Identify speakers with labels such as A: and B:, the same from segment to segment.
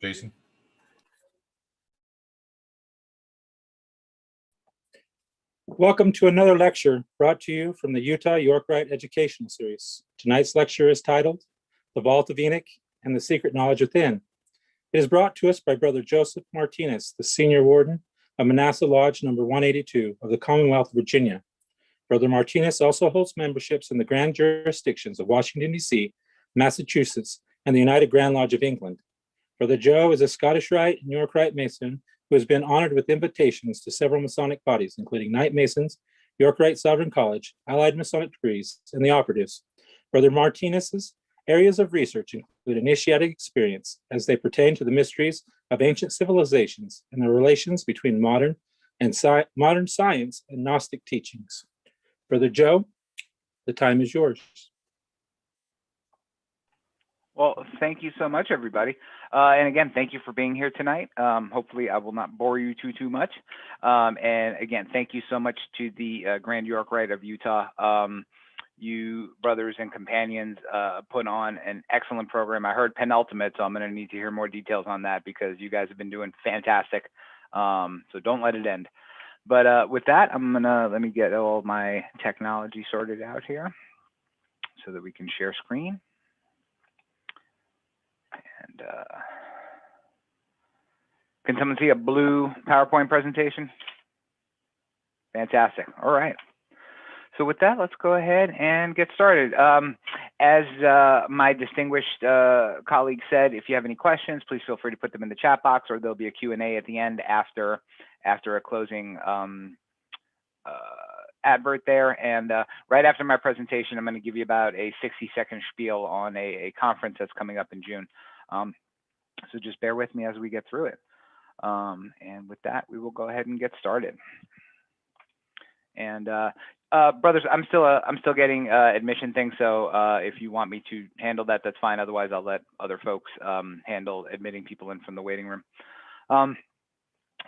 A: Jason.
B: Welcome to another lecture brought to you from the Utah York-Rite Educational Series. Tonight's lecture is titled The Vault of Enoch and the Secret Knowledge Within. It is brought to us by Brother Joseph Martinez, the Senior Warden of Manasseh Lodge number 182 of the Commonwealth of Virginia. Brother Martinez also holds memberships in the grand jurisdictions of Washington, D.C., Massachusetts, and the United Grand Lodge of England. Brother Joe is a Scottish Rite and York Rite Mason who has been honored with invitations to several Masonic bodies, including Knight Masons, York Rite Sovereign College, Allied Masonic Degrees, and the Operatives. Brother Martinez's areas of research include initiatic experience as they pertain to the mysteries of ancient civilizations and the relations between modern science and Gnostic teachings. Brother Joe, the time is yours.
C: Well, thank you so much, everybody. And again, thank you for being here tonight. Hopefully, I will not bore you too much. And again, thank you so much to the Grand York Rite of Utah. You brothers and companions put on an excellent program. I heard penultimate, so I'm going to need to hear more details on that because you guys have been doing fantastic. So don't let it end. But with that, let me get all my technology sorted out here so that we can share screen. And can someone see a blue PowerPoint presentation? Fantastic. All right. So with that, let's go ahead and get started. As my distinguished colleague said, if you have any questions, please feel free to put them in the chat box, or there'll be a Q&A at the end after a closing advert there. And right after my presentation, I'm going to give you about a 60-second spiel on a conference that's coming up in June. So just bear with me as we get through it. And with that, we will go ahead and get started. And brothers, I'm still getting admission things. So if you want me to handle that, that's fine. Otherwise, I'll let other folks handle admitting people in from the waiting room.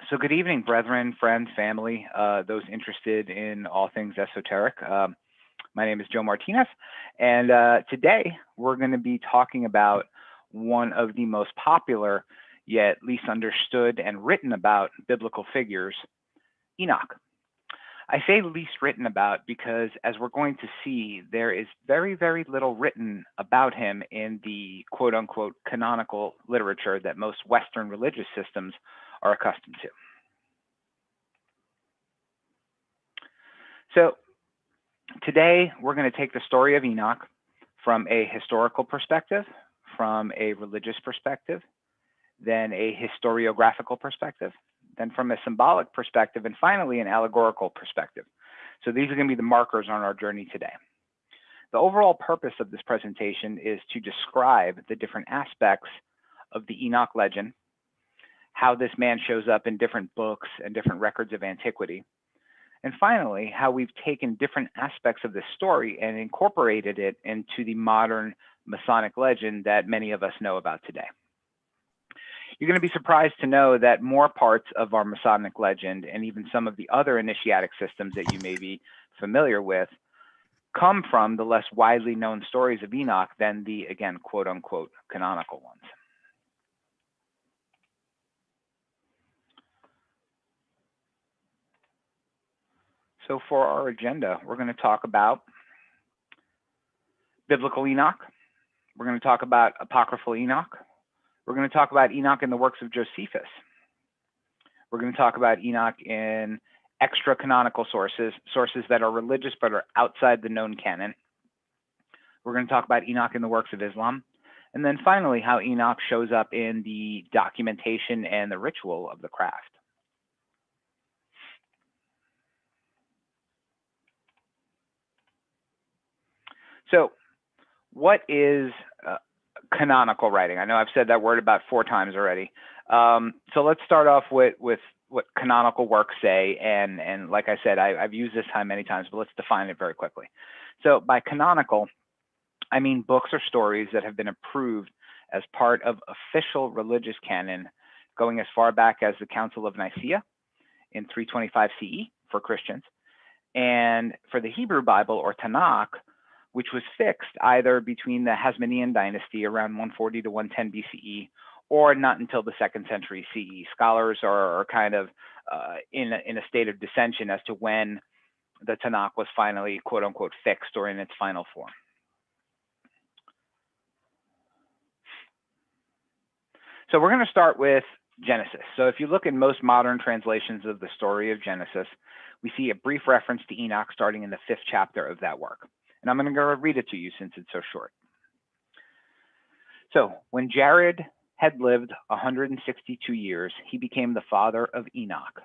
C: So good evening, brethren, friends, family, those interested in all things esoteric. My name is Joe Martinez, and today we're going to be talking about one of the most popular yet least understood and written about biblical figures, Enoch. I say least written about because, as we're going to see, there is very, very little written about him in the quote-unquote canonical literature that most Western religious systems are accustomed to. So today, we're going to take the story of Enoch from a historical perspective, from a religious perspective, then a historiographical perspective, then from a symbolic perspective, and finally an allegorical perspective. So these are going to be the markers on our journey today. The overall purpose of this presentation is to describe the different aspects of the Enoch legend, how this man shows up in different books and different records of antiquity, and finally, how we've taken different aspects of this story and incorporated it into the modern Masonic legend that many of us know about today. You're going to be surprised to know that more parts of our Masonic legend and even some of the other initiatic systems that you may be familiar with come from the less widely known stories of Enoch than the, again, quote unquote, canonical ones. So for our agenda, we're going to talk about biblical Enoch. We're going to talk about apocryphal Enoch. We're going to talk about Enoch in the works of Josephus. We're going to talk about Enoch in extra canonical sources that are religious but are outside the known canon. We're going to talk about Enoch in the works of Islam. And then finally, how Enoch shows up in the documentation and the ritual of the craft. So what is canonical writing? I know I've said that word about 4 times already. So let's start off with what canonical works say. And like I said, I've used this time many times, but let's define it very quickly. So by canonical, I mean books or stories that have been approved as part of official religious canon going as far back as the Council of Nicaea in 325 CE for Christians. And for the Hebrew Bible or Tanakh, which was fixed either between the Hasmonean dynasty around 140 to 110 BCE or not until the 2nd century CE. Scholars are kind of in a state of dissension as to when the Tanakh was finally, quote unquote, fixed or in its final form. So we're going to start with Genesis. So if you look in most modern translations of the story of Genesis, we see a brief reference to Enoch starting in the 5th chapter of that work. And I'm going to go read it to you since it's so short. So when Jared had lived 162 years, he became the father of Enoch.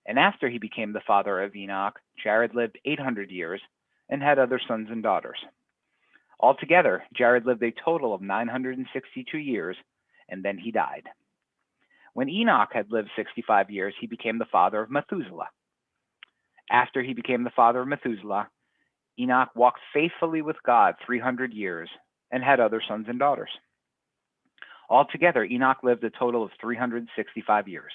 C: And after he became the father of Enoch, Jared lived 800 years and had other sons and daughters. Altogether, Jared lived a total of 962 years, and then he died. When Enoch had lived 65 years, he became the father of Methuselah. After he became the father of Methuselah, Enoch walked faithfully with God 300 years and had other sons and daughters. Altogether, Enoch lived a total of 365 years.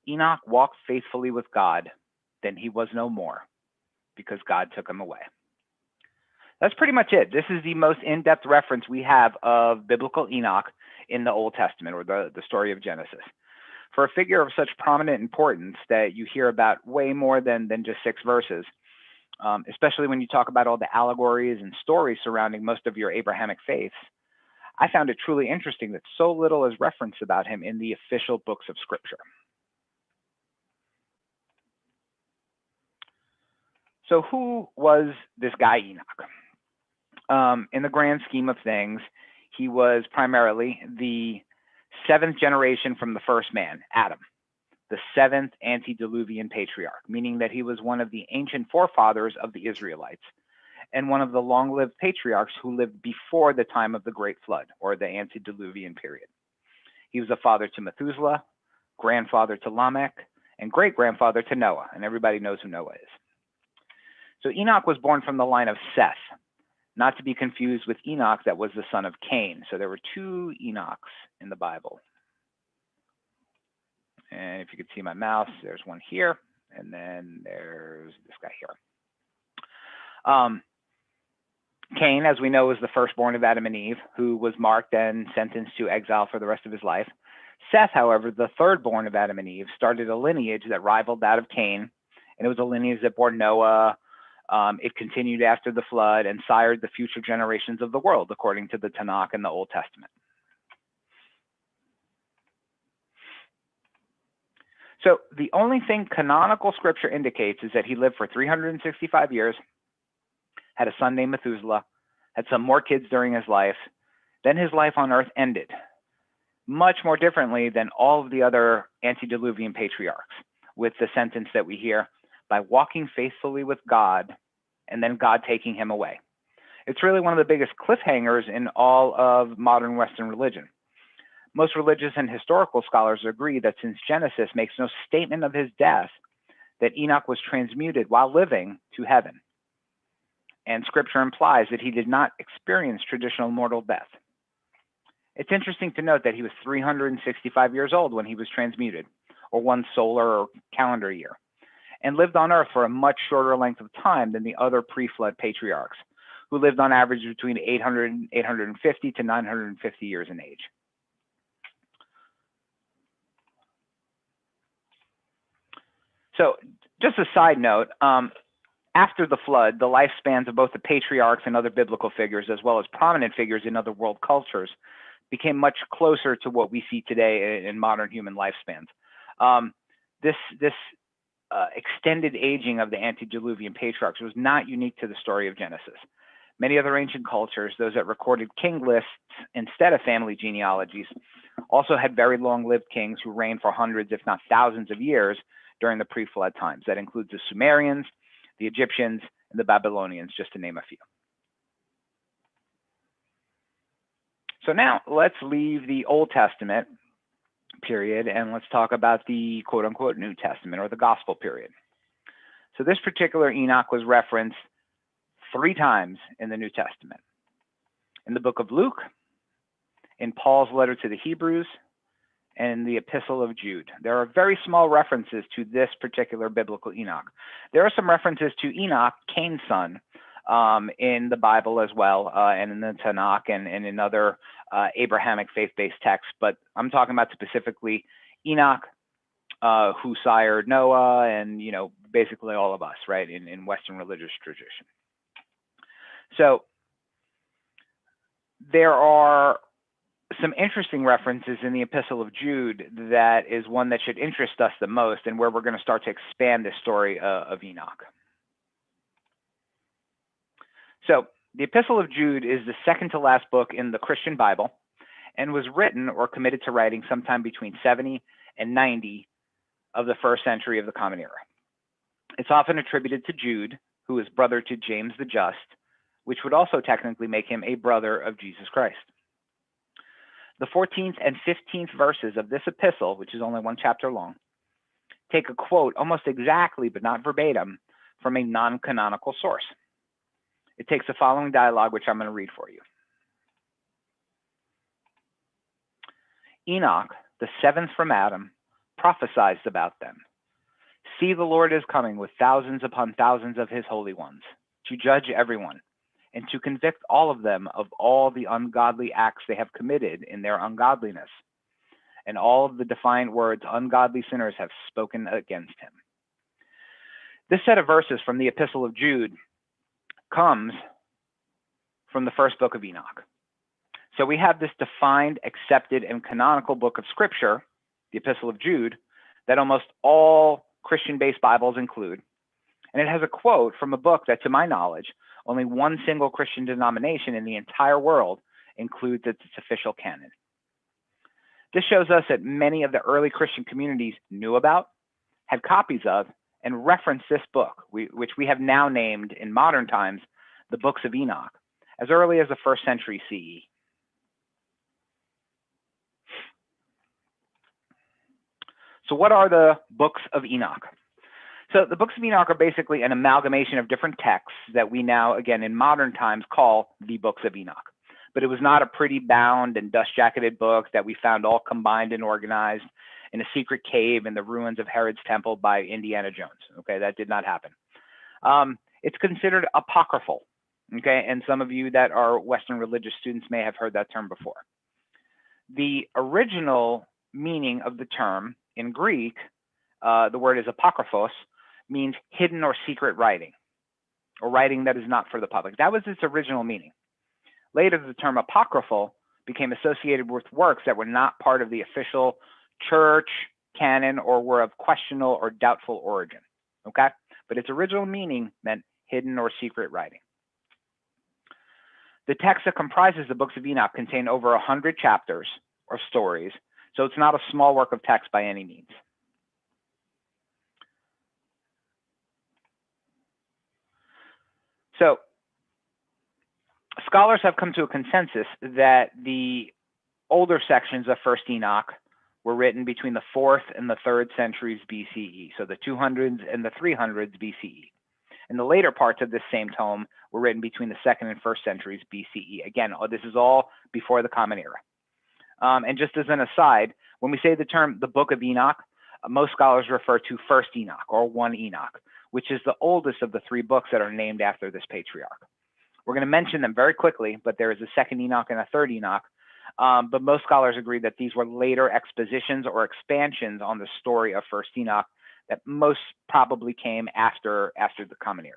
C: Enoch walked faithfully with God, then he was no more, because God took him away. That's pretty much it. This is the most in-depth reference we have of biblical Enoch in the Old Testament, or the story of Genesis. For a figure of such prominent importance that you hear about way more than just 6 verses, especially when you talk about all the allegories and stories surrounding most of your Abrahamic faiths, I found it truly interesting that so little is referenced about him in the official books of Scripture. So who was this guy Enoch? In the grand scheme of things, he was primarily the 7th generation from the first man, Adam, the 7th antediluvian patriarch, meaning that he was one of the ancient forefathers of the Israelites and one of the long-lived patriarchs who lived before the time of the Great Flood, or the antediluvian period. He was a father to Methuselah, grandfather to Lamech, and great-grandfather to Noah, and everybody knows who Noah is. So Enoch was born from the line of Seth, not to be confused with Enoch that was the son of Cain. So there were 2 Enochs in the Bible. And if you could see my mouse, there's one here, and then there's this guy here. Cain, as we know, was the firstborn of Adam and Eve, who was marked and sentenced to exile for the rest of his life. Seth, however, the thirdborn of Adam and Eve, started a lineage that rivaled that of Cain, and it was a lineage that bore Noah. It continued after the flood and sired the future generations of the world, according to the Tanakh and the Old Testament. So the only thing canonical scripture indicates is that he lived for 365 years, had a son named Methuselah, had some more kids during his life. Then his life on earth ended, much more differently than all of the other antediluvian patriarchs, with the sentence that we hear, by walking faithfully with God, and then God taking him away. It's really one of the biggest cliffhangers in all of modern Western religion. Most religious and historical scholars agree that since Genesis makes no statement of his death, that Enoch was transmuted while living to heaven. And scripture implies that he did not experience traditional mortal death. It's interesting to note that he was 365 years old when he was transmuted, or 1 solar or calendar year, and lived on earth for a much shorter length of time than the other pre-flood patriarchs, who lived on average between 850 to 950 years in age. So just a side note, after the flood, the lifespans of both the patriarchs and other biblical figures, as well as prominent figures in other world cultures, became much closer to what we see today in modern human lifespans. This extended aging of the antediluvian patriarchs was not unique to the story of Genesis. Many other ancient cultures, those that recorded king lists instead of family genealogies, also had very long-lived kings who reigned for hundreds, if not thousands of years during the pre-flood times. That includes the Sumerians, the Egyptians, and the Babylonians, just to name a few. So now let's leave the Old Testament period and let's talk about the quote-unquote New Testament, or the Gospel period. So this particular Enoch was referenced 3 times in the New Testament. In the book of Luke, in Paul's letter to the Hebrews, and in the Epistle of Jude. There are very small references to this particular biblical Enoch. There are some references to Enoch, Cain's son, in the Bible as well, and in the Tanakh and in other Abrahamic faith-based texts. But I'm talking about specifically Enoch, who sired Noah, and basically all of us, right, in Western religious tradition. So there are some interesting references in the Epistle of Jude that is one that should interest us the most, and where we're going to start to expand the story of Enoch. So the Epistle of Jude is the second to last book in the Christian Bible, and was written or committed to writing sometime between 70 and 90 of the first century of the Common Era. It's often attributed to Jude, who is brother to James the Just, which would also technically make him a brother of Jesus Christ. The 14th and 15th verses of this epistle, which is only one chapter long, take a quote almost exactly, but not verbatim, from a non-canonical source. It takes the following dialogue, which I'm going to read for you. Enoch, the seventh from Adam, prophesied about them. See, the Lord is coming with thousands upon thousands of his holy ones, to judge everyone, and to convict all of them of all the ungodly acts they have committed in their ungodliness, and all of the defiant words ungodly sinners have spoken against him. This set of verses from the Epistle of Jude comes from the first book of Enoch. So we have this defined, accepted, and canonical book of Scripture, the Epistle of Jude, that almost all Christian-based Bibles include. And it has a quote from a book that, to my knowledge, only one single Christian denomination in the entire world includes its official canon. This shows us that many of the early Christian communities knew about, had copies of, and referenced this book, which we have now named in modern times the Books of Enoch, as early as the 1st century CE. So what are the Books of Enoch? So the Books of Enoch are basically an amalgamation of different texts that we now, again, in modern times call the Books of Enoch. But it was not a pretty bound and dust-jacketed book that we found all combined and organized in a secret cave in the ruins of Herod's temple by Indiana Jones. Okay, that did not happen. It's considered apocryphal. Okay, and some of you that are Western religious students may have heard that term before. The original meaning of the term in Greek, the word is apokryphos, means hidden or secret writing, or writing that is not for the public. That was its original meaning. Later, the term apocryphal became associated with works that were not part of the official church canon or were of questionable or doubtful origin. Okay, but its original meaning meant hidden or secret writing. The text that comprises the Books of Enoch contain over 100 chapters or stories, so it's not a small work of text by any means. So scholars have come to a consensus that the older sections of First Enoch were written between the 4th and the 3rd centuries BCE, so the 200s and the 300s BCE. And the later parts of this same tome were written between the 2nd and 1st centuries BCE. Again, this is all before the Common Era. And just as an aside, when we say the term the Book of Enoch, most scholars refer to First Enoch or 1 Enoch, which is the oldest of the 3 books that are named after this patriarch. We're going to mention them very quickly, but there is a 2nd Enoch and a 3rd Enoch. But most scholars agree that these were later expositions or expansions on the story of First Enoch that most probably came after the Common Era.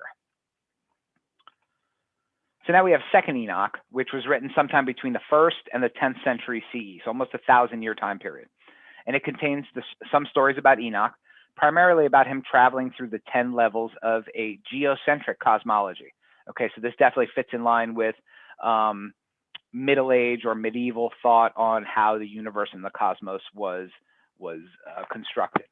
C: So now we have 2nd Enoch, which was written sometime between the 1st and the 10th century CE, so almost a 1,000-year time period. And it contains some stories about Enoch, primarily about him traveling through the 10 levels of a geocentric cosmology. Okay, so this definitely fits in line with Middle Age or medieval thought on how the universe and the cosmos was constructed.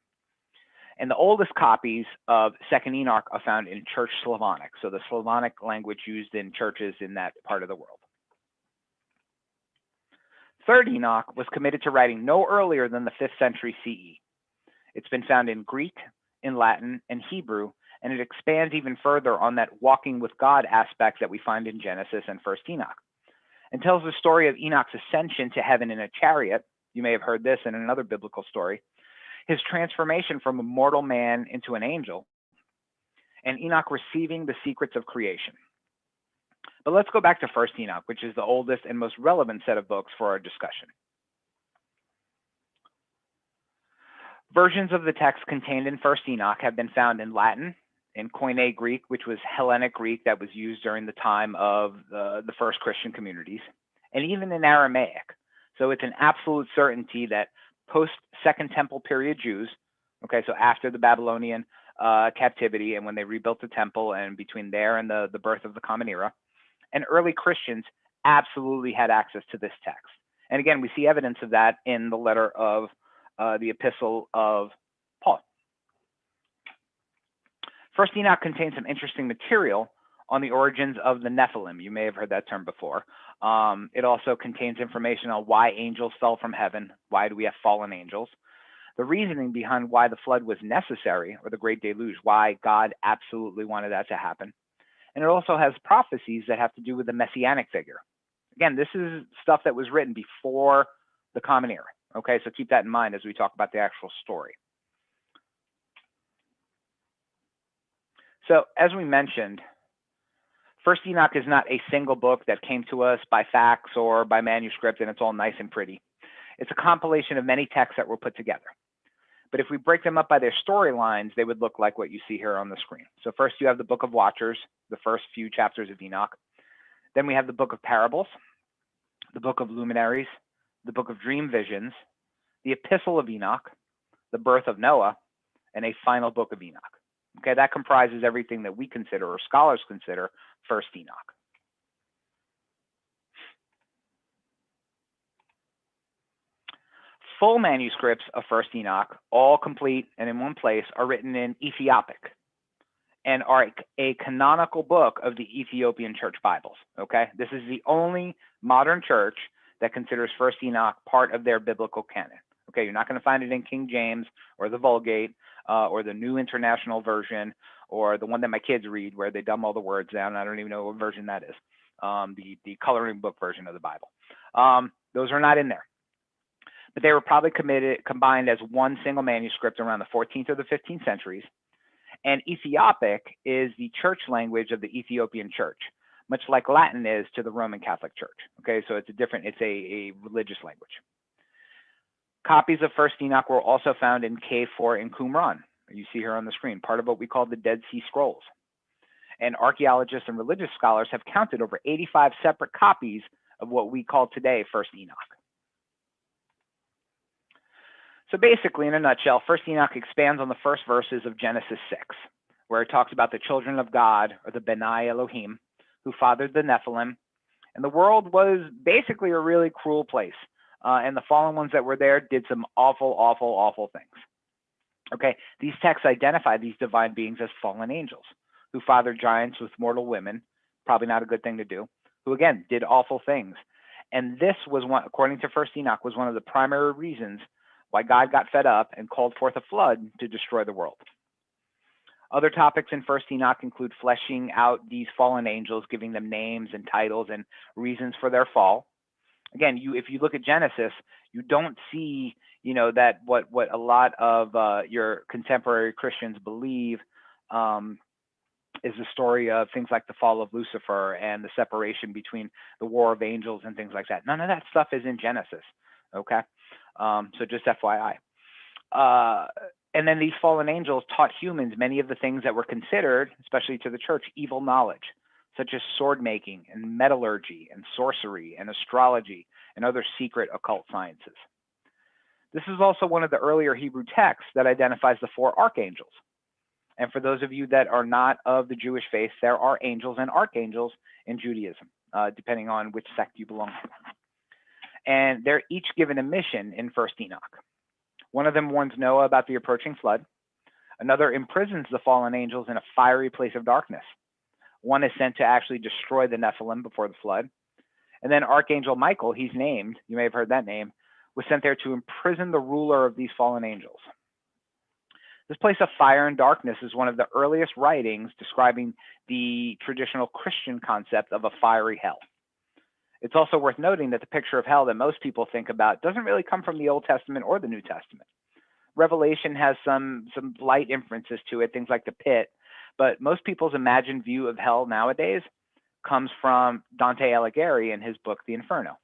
C: And the oldest copies of 2nd Enoch are found in Church Slavonic, so the Slavonic language used in churches in that part of the world. 3rd Enoch was committed to writing no earlier than the 5th century CE. It's been found in Greek, in Latin, and Hebrew, and it expands even further on that walking with God aspect that we find in Genesis and 1st Enoch, and tells the story of Enoch's ascension to heaven in a chariot. You may have heard this in another biblical story. His transformation from a mortal man into an angel, and Enoch receiving the secrets of creation. But let's go back to First Enoch, which is the oldest and most relevant set of books for our discussion. Versions of the text contained in First Enoch have been found in Latin, in Koine Greek, which was Hellenic Greek that was used during the time of the first Christian communities, and even in Aramaic. So it's an absolute certainty that post-Second Temple period Jews, okay, so after the Babylonian captivity and when they rebuilt the temple and between there and the birth of the Common Era, and early Christians absolutely had access to this text. And again, we see evidence of that in the letter of the epistle of Paul. First Enoch contains some interesting material on the origins of the Nephilim. You may have heard that term before. It also contains information on why angels fell from heaven. Why do we have fallen angels? The reasoning behind why the flood was necessary, or the Great Deluge, why God absolutely wanted that to happen. And it also has prophecies that have to do with the messianic figure. Again, this is stuff that was written before the Common Era. Okay, so keep that in mind as we talk about the actual story. So as we mentioned, First Enoch is not a single book that came to us by fax or by manuscript and it's all nice and pretty. It's a compilation of many texts that were put together. But if we break them up by their storylines, they would look like what you see here on the screen. So first you have the Book of Watchers, the first few chapters of Enoch. Then we have the Book of Parables, the Book of Luminaries, the Book of Dream Visions, the Epistle of Enoch, the Birth of Noah, and a final Book of Enoch. Okay, that comprises everything that we consider, or scholars consider, First Enoch. Full manuscripts of First Enoch, all complete and in one place, are written in Ethiopic and are a canonical book of the Ethiopian Church Bibles. Okay, this is the only modern church that considers First Enoch part of their biblical canon. Okay, you're not going to find it in King James or the Vulgate or the New International Version or the one that my kids read where they dumb all the words down. I don't even know what version that is. The coloring book version of the Bible. Those are not in there. But they were probably combined as one single manuscript around the 14th or the 15th centuries. And Ethiopic is the church language of the Ethiopian church, much like Latin is to the Roman Catholic Church. Okay, so it's a religious language. Copies of First Enoch were also found in Cave 4 in Qumran. You see here on the screen, part of what we call the Dead Sea Scrolls. And archaeologists and religious scholars have counted over 85 separate copies of what we call today First Enoch. So basically, in a nutshell, First Enoch expands on the first verses of Genesis 6, where it talks about the children of God, or the Benai Elohim, who fathered the Nephilim. And the world was basically a really cruel place. And the fallen ones that were there did some awful, awful, awful things. Okay, these texts identify these divine beings as fallen angels, who fathered giants with mortal women, probably not a good thing to do, who again did awful things. And this was one, according to First Enoch, was one of the primary reasons why God got fed up and called forth a flood to destroy the world. Other topics in First Enoch include fleshing out these fallen angels, giving them names and titles and reasons for their fall. Again, if you look at Genesis, you don't see, that what a lot of your contemporary Christians believe is the story of things like the fall of Lucifer and the separation between the war of angels and things like that. None of that stuff is in Genesis. Okay, so just FYI. And then these fallen angels taught humans many of the things that were considered, especially to the church, evil knowledge, such as sword making and metallurgy and sorcery and astrology and other secret occult sciences. This is also one of the earlier Hebrew texts that identifies the 4 archangels. And for those of you that are not of the Jewish faith, there are angels and archangels in Judaism, depending on which sect you belong to. And they're each given a mission in First Enoch. One of them warns Noah about the approaching flood. Another imprisons the fallen angels in a fiery place of darkness. One is sent to actually destroy the Nephilim before the flood. And then Archangel Michael, he's named, you may have heard that name, was sent there to imprison the ruler of these fallen angels. This place of fire and darkness is one of the earliest writings describing the traditional Christian concept of a fiery hell. It's also worth noting that the picture of hell that most people think about doesn't really come from the Old Testament or the New Testament. Revelation has some light inferences to it, things like the pit, but most people's imagined view of hell nowadays comes from Dante Alighieri in his book, The Inferno.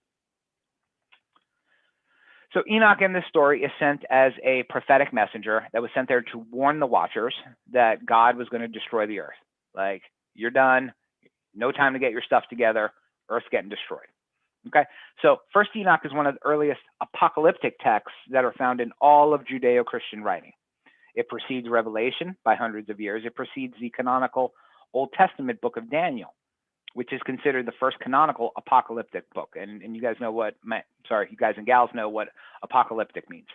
C: So Enoch in this story is sent as a prophetic messenger that was sent there to warn the Watchers that God was going to destroy the earth. Like, you're done, no time to get your stuff together, earth's getting destroyed. Okay, so First Enoch is one of the earliest apocalyptic texts that are found in all of Judeo-Christian writing. It precedes Revelation by hundreds of years. It precedes the canonical Old Testament book of Daniel, which is considered the first canonical apocalyptic book. And you guys know what, you guys and gals know what apocalyptic means.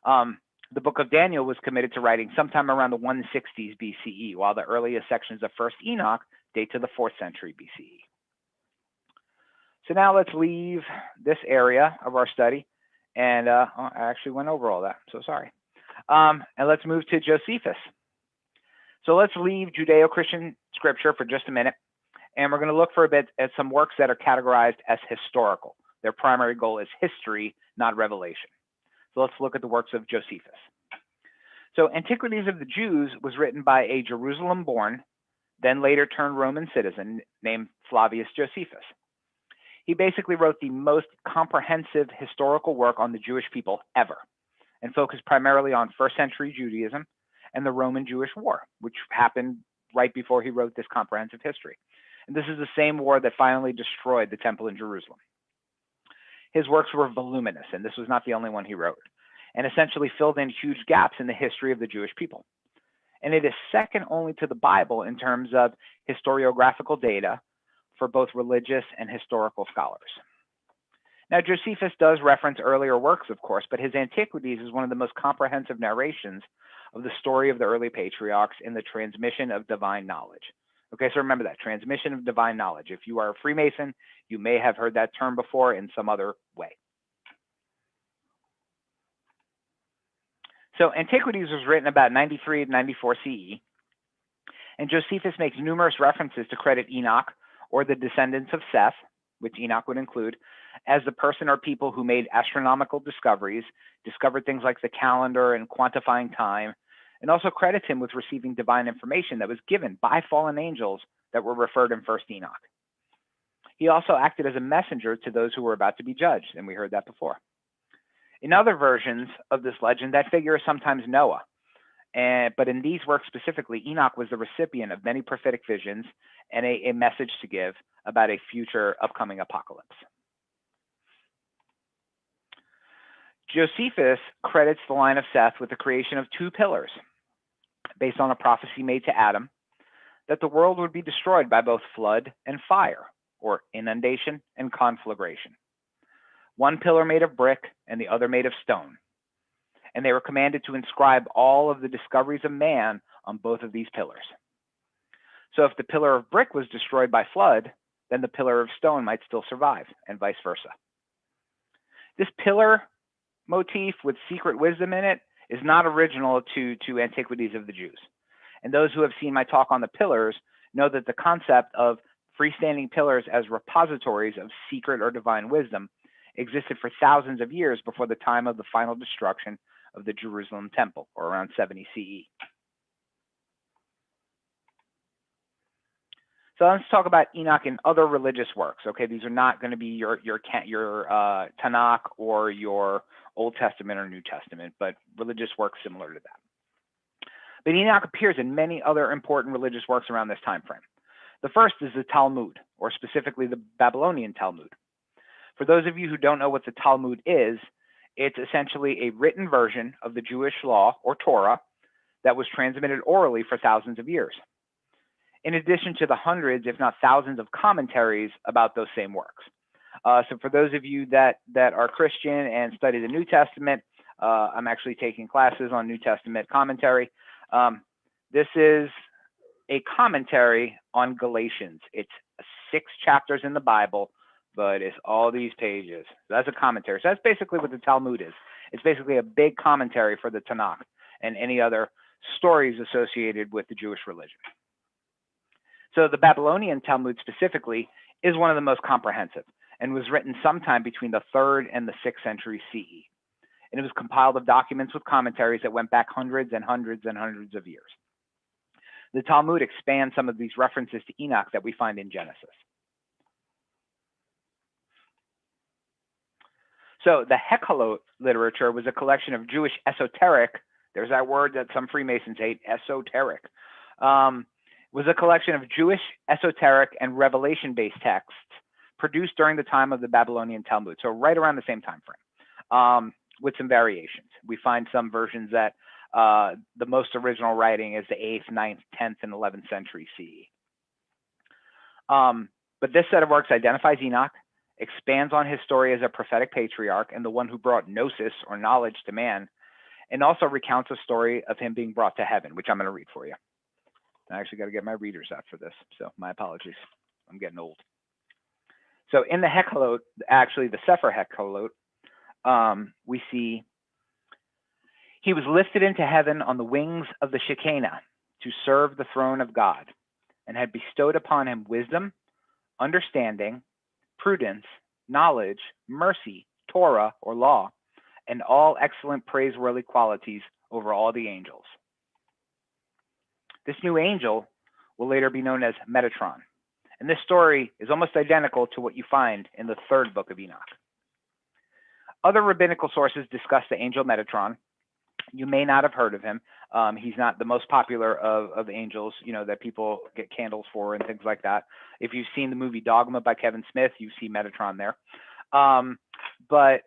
C: The book of Daniel was committed to writing sometime around the 160s BCE, while the earliest sections of First Enoch date to the 4th century BCE. So now let's leave this area of our study. And I actually went over all that, so sorry. And let's move to Josephus. So let's leave Judeo-Christian scripture for just a minute. And we're going to look for a bit at some works that are categorized as historical. Their primary goal is history, not revelation. So let's look at the works of Josephus. So Antiquities of the Jews was written by a Jerusalem-born, then later turned Roman citizen named Flavius Josephus. He basically wrote the most comprehensive historical work on the Jewish people ever, and focused primarily on first century Judaism and the Roman-Jewish War, which happened right before he wrote this comprehensive history. And this is the same war that finally destroyed the temple in Jerusalem. His works were voluminous, and this was not the only one he wrote, and essentially filled in huge gaps in the history of the Jewish people. And it is second only to the Bible in terms of historiographical data for both religious and historical scholars. Now, Josephus does reference earlier works, of course, but his Antiquities is one of the most comprehensive narrations of the story of the early patriarchs in the transmission of divine knowledge. Okay, so remember that, transmission of divine knowledge. If you are a Freemason, you may have heard that term before in some other way. So Antiquities was written about 93 to 94 CE, and Josephus makes numerous references to credit Enoch, or the descendants of Seth, which Enoch would include, as the person or people who made astronomical discoveries, discovered things like the calendar and quantifying time, and also credits him with receiving divine information that was given by fallen angels that were referred in First Enoch. He also acted as a messenger to those who were about to be judged, and we heard that before. In other versions of this legend, that figure is sometimes Noah. But in these works specifically, Enoch was the recipient of many prophetic visions and a message to give about a future upcoming apocalypse. Josephus credits the line of Seth with the creation of 2 pillars based on a prophecy made to Adam that the world would be destroyed by both flood and fire, or inundation and conflagration. One pillar made of brick and the other made of stone. And they were commanded to inscribe all of the discoveries of man on both of these pillars. So if the pillar of brick was destroyed by flood, then the pillar of stone might still survive, and vice versa. This pillar motif with secret wisdom in it is not original to Antiquities of the Jews. And those who have seen my talk on the pillars know that the concept of freestanding pillars as repositories of secret or divine wisdom existed for thousands of years before the time of the final destruction of the Jerusalem temple, or around 70 CE. So let's talk about Enoch and other religious works. Okay, these are not going to be your Tanakh or your Old Testament or New Testament, but religious works similar to that. But Enoch appears in many other important religious works around this time frame. The first is the Talmud, or specifically the Babylonian Talmud. For those of you who don't know what the Talmud is, it's essentially a written version of the Jewish law, or Torah, that was transmitted orally for thousands of years, in addition to the hundreds, if not thousands, of commentaries about those same works. So for those of you that are Christian and study the New Testament, I'm actually taking classes on New Testament commentary. This is a commentary on Galatians. It's 6 chapters in the Bible, but it's all these pages. So that's a commentary. So that's basically what the Talmud is. It's basically a big commentary for the Tanakh and any other stories associated with the Jewish religion. So the Babylonian Talmud specifically is one of the most comprehensive and was written sometime between the 3rd and the 6th century CE. And it was compiled of documents with commentaries that went back hundreds and hundreds and hundreds of years. The Talmud expands some of these references to Enoch that we find in Genesis. So the Hechalot literature was a collection of Jewish esoteric, there's that word that some Freemasons hate, esoteric, was a collection of Jewish esoteric and revelation-based texts produced during the time of the Babylonian Talmud, so right around the same time frame, with some variations. We find some versions that the most original writing is the 8th, 9th, 10th, and 11th century CE. But this set of works identifies Enoch, expands on his story as a prophetic patriarch and the one who brought gnosis or knowledge to man, and also recounts a story of him being brought to heaven, which I'm going to read for you. I actually got to get my readers out for this, so my apologies. I'm getting old. So in the Hechalot, actually the Sefer Hechalot, we see he was lifted into heaven on the wings of the Shekinah to serve the throne of God, and had bestowed upon him wisdom, understanding, prudence, knowledge, mercy, Torah or law, and all excellent praiseworthy qualities over all the angels. This new angel will later be known as Metatron, and this story is almost identical to what you find in the 3rd book of Enoch. Other rabbinical sources discuss the angel Metatron. You may not have heard of him. He's not the most popular of angels, you know, that people get candles for and things like that. If you've seen the movie Dogma by Kevin Smith, you see Metatron there. But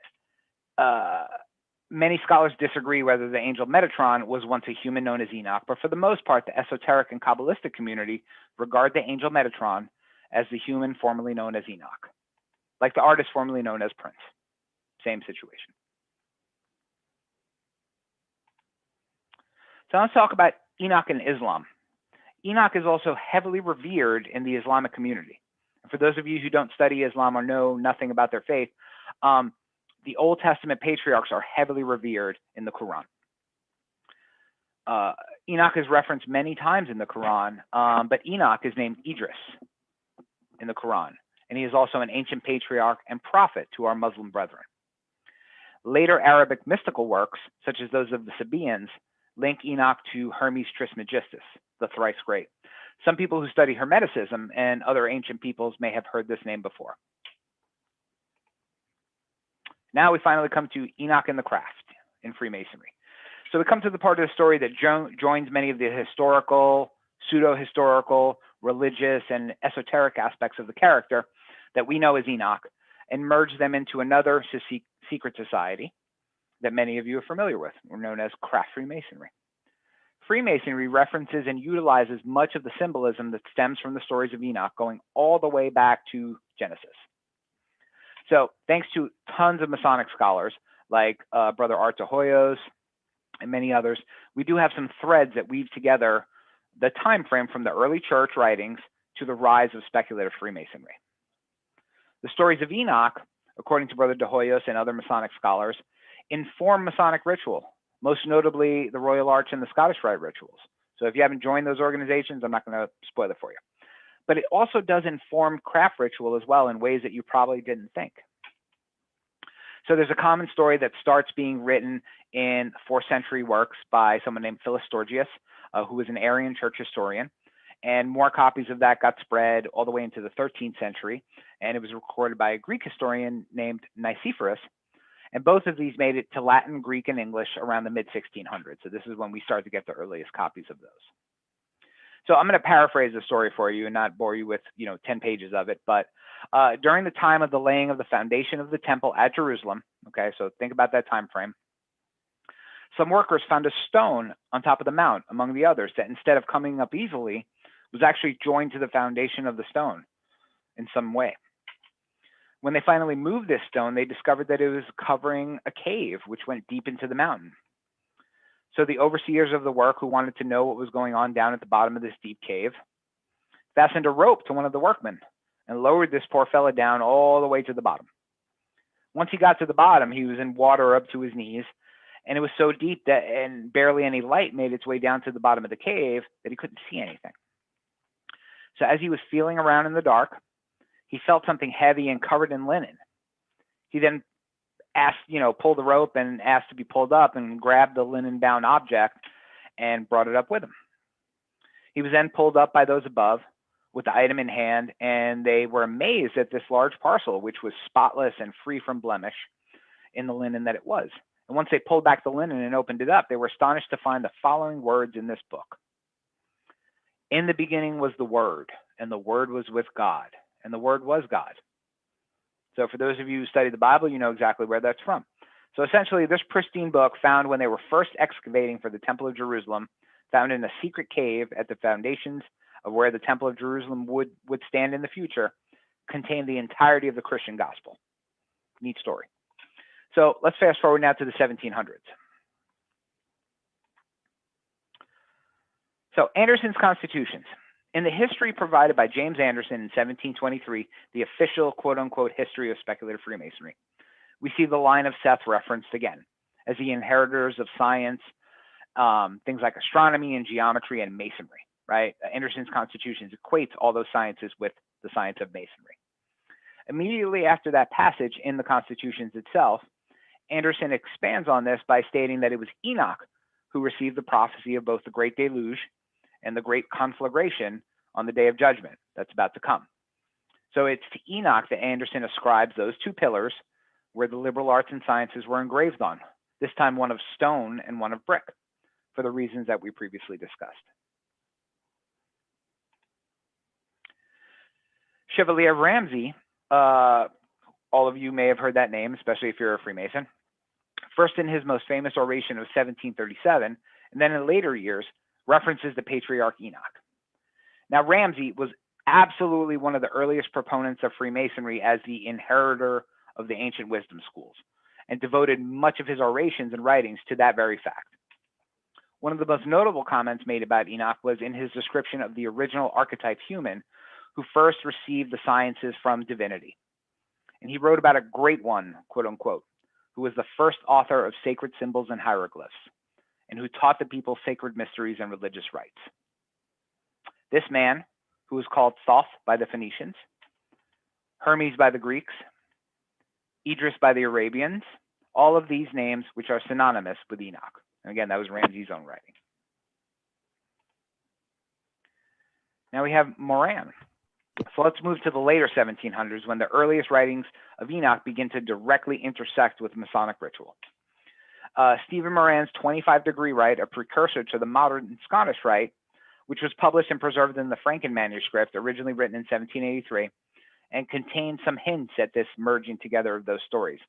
C: many scholars disagree whether the angel Metatron was once a human known as Enoch, but for the most part, the esoteric and Kabbalistic community regard the angel Metatron as the human formerly known as Enoch, like the artist formerly known as Prince. Same situation. So let's talk about Enoch in Islam. Enoch is also heavily revered in the Islamic community. For those of you who don't study Islam or know nothing about their faith, the Old Testament patriarchs are heavily revered in the Quran. Enoch is referenced many times in the Quran, but Enoch is named Idris in the Quran, and he is also an ancient patriarch and prophet to our Muslim brethren. Later Arabic mystical works, such as those of the Sabaeans, link Enoch to Hermes Trismegistus, the thrice great. Some people who study Hermeticism and other ancient peoples may have heard this name before. Now we finally come to Enoch and the Craft in Freemasonry. So we come to the part of the story that joins many of the historical, pseudo-historical, religious, and esoteric aspects of the character that we know as Enoch, and merge them into another secret society that many of you are familiar with, known as Craft Freemasonry. Freemasonry references and utilizes much of the symbolism that stems from the stories of Enoch, going all the way back to Genesis. So thanks to tons of Masonic scholars like Brother Art de Hoyos and many others, we do have some threads that weave together the time frame from the early church writings to the rise of speculative Freemasonry. The stories of Enoch, according to Brother de Hoyos and other Masonic scholars, inform Masonic ritual, most notably the Royal Arch and the Scottish Rite rituals. So if you haven't joined those organizations, I'm not going to spoil it for you. But it also does inform craft ritual as well in ways that you probably didn't think. So there's a common story that starts being written in 4th century works by someone named Philostorgius, who was an Arian church historian. And more copies of that got spread all the way into the 13th century. And it was recorded by a Greek historian named Nicephorus. And both of these made it to Latin, Greek, and English around the mid-1600s. So this is when we start to get the earliest copies of those. So I'm going to paraphrase the story for you and not bore you with 10 pages of it. But during the time of the laying of the foundation of the temple at Jerusalem, okay, so think about that time frame, some workers found a stone on top of the mount among the others that instead of coming up easily, was actually joined to the foundation of the stone in some way. When they finally moved this stone, they discovered that it was covering a cave which went deep into the mountain. So the overseers of the work, who wanted to know what was going on down at the bottom of this deep cave, fastened a rope to one of the workmen and lowered this poor fella down all the way to the bottom. Once he got to the bottom, he was in water up to his knees, and it was so deep that and barely any light made its way down to the bottom of the cave that he couldn't see anything. So as he was feeling around in the dark, he felt something heavy and covered in linen. He then asked, pulled the rope and asked to be pulled up, and grabbed the linen-bound object and brought it up with him. He was then pulled up by those above with the item in hand, and they were amazed at this large parcel, which was spotless and free from blemish. in the linen that it was. And once they pulled back the linen and opened it up, they were astonished to find the following words in this book. In the beginning was the Word, and the Word was with God, and the Word was God. So for those of you who study the Bible, you know exactly where that's from. So essentially, this pristine book, found when they were first excavating for the Temple of Jerusalem, found in a secret cave at the foundations of where the Temple of Jerusalem would stand in the future, contained the entirety of the Christian gospel. Neat story. So let's fast forward now to the 1700s. So Anderson's constitutions. In the history provided by James Anderson in 1723, the official quote-unquote history of speculative Freemasonry, we see the line of Seth referenced again as the inheritors of science, things like astronomy and geometry and masonry, right? Anderson's constitutions equates all those sciences with the science of masonry. Immediately after that passage in the constitutions itself, Anderson expands on this by stating that it was Enoch who received the prophecy of both the great deluge and the great conflagration on the day of judgment that's about to come. So it's to Enoch that Anderson ascribes those two pillars where the liberal arts and sciences were engraved on, this time one of stone and one of brick, for the reasons that we previously discussed. Chevalier Ramsay, all of you may have heard that name, especially if you're a Freemason. First in his most famous oration of 1737, and then in later years, references the patriarch Enoch. Now, Ramsay was absolutely one of the earliest proponents of Freemasonry as the inheritor of the ancient wisdom schools, and devoted much of his orations and writings to that very fact. One of the most notable comments made about Enoch was in his description of the original archetype human who first received the sciences from divinity. And he wrote about a great one, quote unquote, who was the first author of sacred symbols and hieroglyphs, and who taught the people sacred mysteries and religious rites. This man, who was called Thoth by the Phoenicians, Hermes by the Greeks, Idris by the Arabians, all of these names which are synonymous with Enoch. And again, that was Ramsay's own writing. Now we have Moran. So let's move to the later 1700s, when the earliest writings of Enoch begin to directly intersect with Masonic ritual. Stephen Moran's 25-degree rite, a precursor to the modern Scottish rite, which was published and preserved in the Franken manuscript, originally written in 1783, and contained some hints at this merging together of those stories.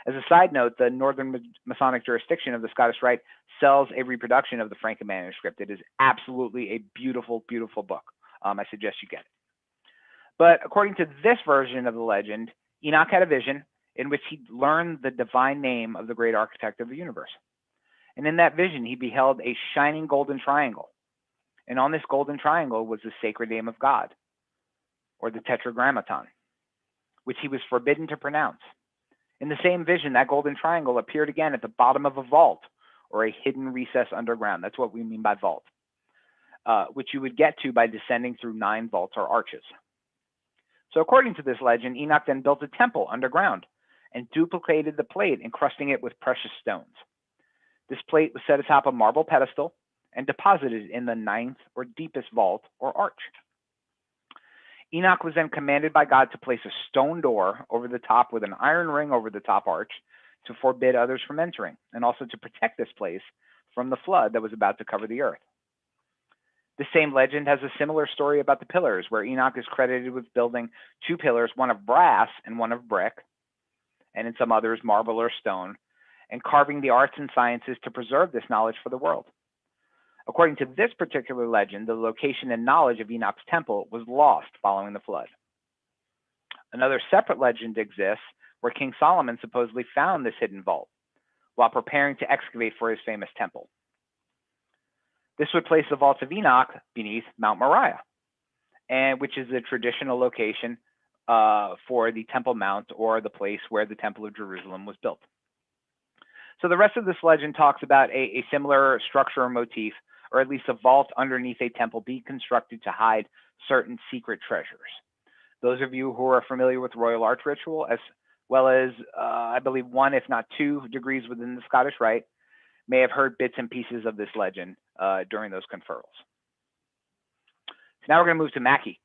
C: As a side note, the Northern Masonic jurisdiction of the Scottish Rite sells a reproduction of the Franken manuscript. It is absolutely a beautiful, beautiful book. I suggest you get it. But according to this version of the legend, Enoch had a vision in which he learned the divine name of the great architect of the universe. And in that vision, he beheld a shining golden triangle. And on this golden triangle was the sacred name of God, or the Tetragrammaton, which he was forbidden to pronounce. In the same vision, that golden triangle appeared again at the bottom of a vault, or a hidden recess underground. That's what we mean by vault, which you would get to by descending through 9 vaults or arches. So according to this legend, Enoch then built a temple underground and duplicated the plate, encrusting it with precious stones. This plate was set atop a marble pedestal and deposited in the 9th or deepest vault or arch. Enoch was then commanded by God to place a stone door over the top with an iron ring over the top arch to forbid others from entering, and also to protect this place from the flood that was about to cover the earth. The same legend has a similar story about the pillars, where Enoch is credited with building 2 pillars, one of brass and one of brick, and in some others marble or stone, and carving the arts and sciences to preserve this knowledge for the world. According to this particular legend, the location and knowledge of Enoch's temple was lost following the flood. Another separate legend exists where King Solomon supposedly found this hidden vault while preparing to excavate for his famous temple. This would place the vaults of Enoch beneath Mount Moriah, and which is the traditional location for the Temple Mount, or the place where the Temple of Jerusalem was built. So the rest of this legend talks about a similar structure or motif, or at least a vault underneath a temple be constructed to hide certain secret treasures. Those of you who are familiar with Royal Arch ritual, as well as I believe 1, if not 2 degrees within the Scottish Rite, may have heard bits and pieces of this legend during those conferrals. So now we're going to move to Mackey.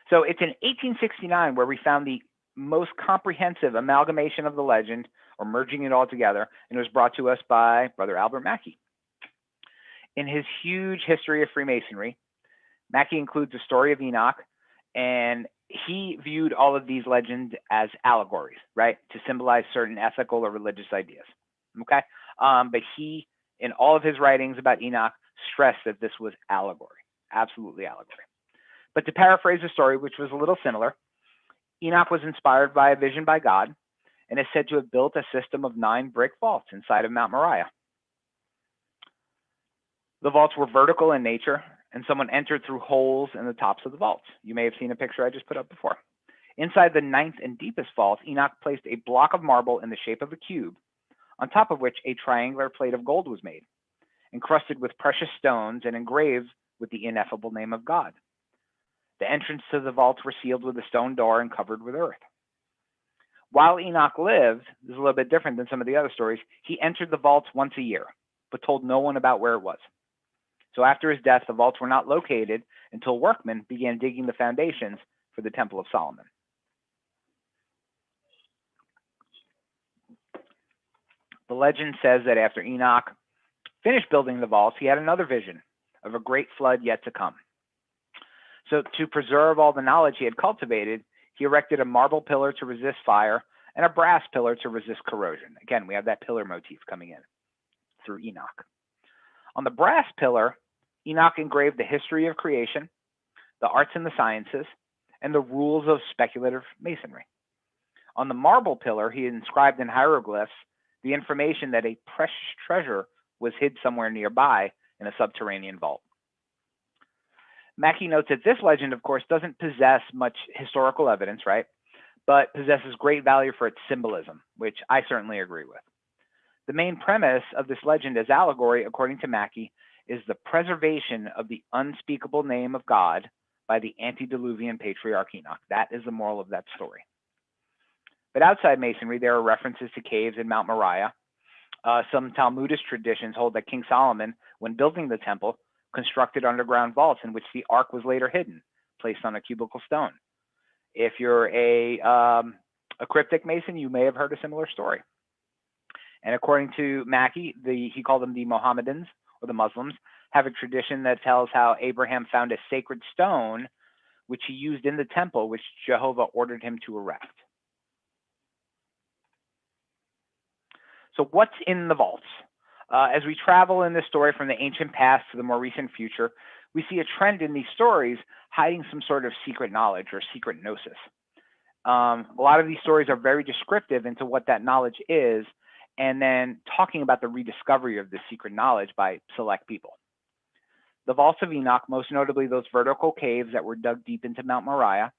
C: So it's in 1869 where we found the most comprehensive amalgamation of the legend, or merging it all together, and it was brought to us by Brother Albert Mackey. In his huge history of Freemasonry, Mackey includes the story of Enoch, and he viewed all of these legends as allegories, right, to symbolize certain ethical or religious ideas. Okay, but he, in all of his writings about Enoch, stressed that this was allegory, absolutely allegory. But to paraphrase the story, which was a little similar, Enoch was inspired by a vision by God and is said to have built a system of 9 brick vaults inside of Mount Moriah. The vaults were vertical in nature, and someone entered through holes in the tops of the vaults. You may have seen a picture I just put up before. Inside the 9th and deepest vault, Enoch placed a block of marble in the shape of a cube, on top of which a triangular plate of gold was made, encrusted with precious stones and engraved with the ineffable name of God. The entrance to the vaults were sealed with a stone door and covered with earth. While Enoch lived, this is a little bit different than some of the other stories, he entered the vaults once a year, but told no one about where it was. So after his death, the vaults were not located until workmen began digging the foundations for the Temple of Solomon. The legend says that after Enoch finished building the vaults, he had another vision of a great flood yet to come. So to preserve all the knowledge he had cultivated, he erected a marble pillar to resist fire and a brass pillar to resist corrosion. Again, we have that pillar motif coming in through Enoch. On the brass pillar, Enoch engraved the history of creation, the arts and the sciences, and the rules of speculative masonry. On the marble pillar, he inscribed in hieroglyphs the information that a precious treasure was hid somewhere nearby in a subterranean vault. Mackey notes that this legend, of course, doesn't possess much historical evidence, right? But possesses great value for its symbolism, which I certainly agree with. The main premise of this legend as allegory, according to Mackey, is the preservation of the unspeakable name of God by the antediluvian patriarch Enoch. That is the moral of that story. But outside Masonry, there are references to caves in Mount Moriah. Some Talmudic traditions hold that King Solomon, when building the temple, constructed underground vaults in which the ark was later hidden, placed on a cubical stone. If you're a cryptic Mason, you may have heard a similar story. And according to Mackey, he called them the Mohammedans, or the Muslims, have a tradition that tells how Abraham found a sacred stone which he used in the temple, which Jehovah ordered him to erect. So what's in the vaults? As we travel in this story from the ancient past to the more recent future, we see a trend in these stories hiding some sort of secret knowledge or secret gnosis. A lot of these stories are very descriptive into what that knowledge is, and then talking about the rediscovery of this secret knowledge by select people. The vaults of Enoch, most notably those vertical caves that were dug deep into Mount Moriah,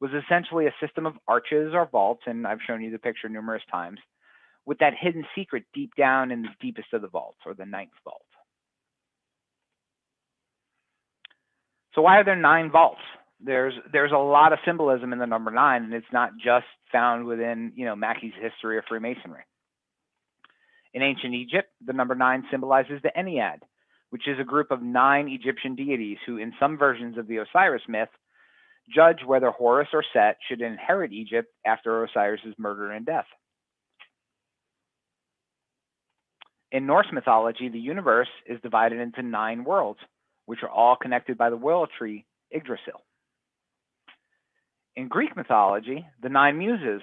C: was essentially a system of arches or vaults, and I've shown you the picture numerous times, with that hidden secret deep down in the deepest of the vaults, or the 9th vault. So why are there 9 vaults? There's a lot of symbolism in the number 9, and it's not just found within, Mackey's history of Freemasonry. In ancient Egypt, the number 9 symbolizes the Ennead, which is a group of 9 Egyptian deities who, in some versions of the Osiris myth, judge whether Horus or Set should inherit Egypt after Osiris's murder and death. In Norse mythology, the universe is divided into 9 worlds, which are all connected by the world tree Yggdrasil. In Greek mythology, the 9 muses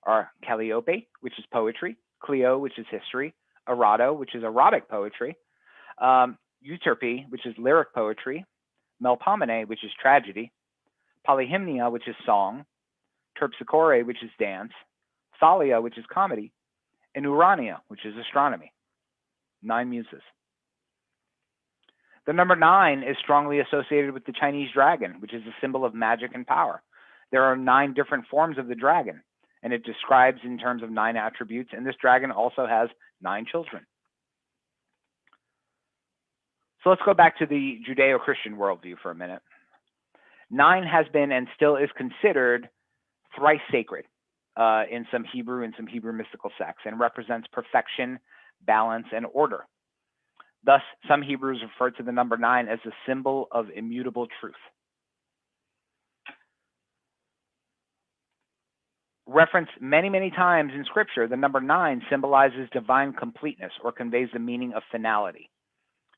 C: are Calliope, which is poetry, Clio, which is history, Erato, which is erotic poetry, Euterpe, which is lyric poetry, Melpomene, which is tragedy, Polyhymnia, which is song, Terpsichore, which is dance, Thalia, which is comedy, and Urania, which is astronomy. 9 muses. The number 9 is strongly associated with the Chinese dragon, which is a symbol of magic and power. There are 9 different forms of the dragon, and it describes in terms of 9 attributes, and this dragon also has 9 children. So let's go back to the Judeo-Christian worldview for a minute. 9 has been and still is considered thrice sacred in some Hebrew mystical sects, and represents perfection, balance, and order. Thus, some Hebrews refer to the number 9 as a symbol of immutable truth. Referenced many, many times in Scripture, the number 9 symbolizes divine completeness or conveys the meaning of finality.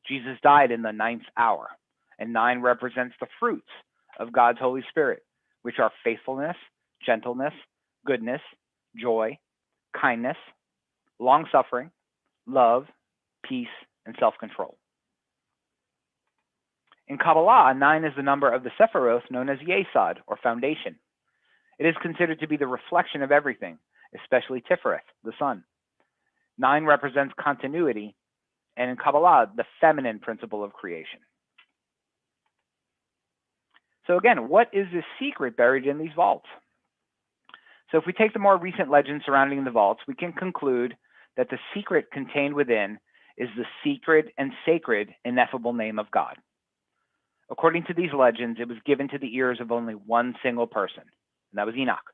C: Jesus died in the 9th hour, and 9 represents the fruits of God's Holy Spirit, which are faithfulness, gentleness, goodness, joy, kindness, long-suffering, love, peace, and self-control. In Kabbalah, 9 is the number of the Sephiroth known as Yesod, or foundation. It is considered to be the reflection of everything, especially Tifereth, the sun. 9 represents continuity, and in Kabbalah, the feminine principle of creation. So again, what is the secret buried in these vaults? So if we take the more recent legends surrounding the vaults, we can conclude that the secret contained within is the secret and sacred ineffable name of God. According to these legends, it was given to the ears of only one single person, and that was Enoch.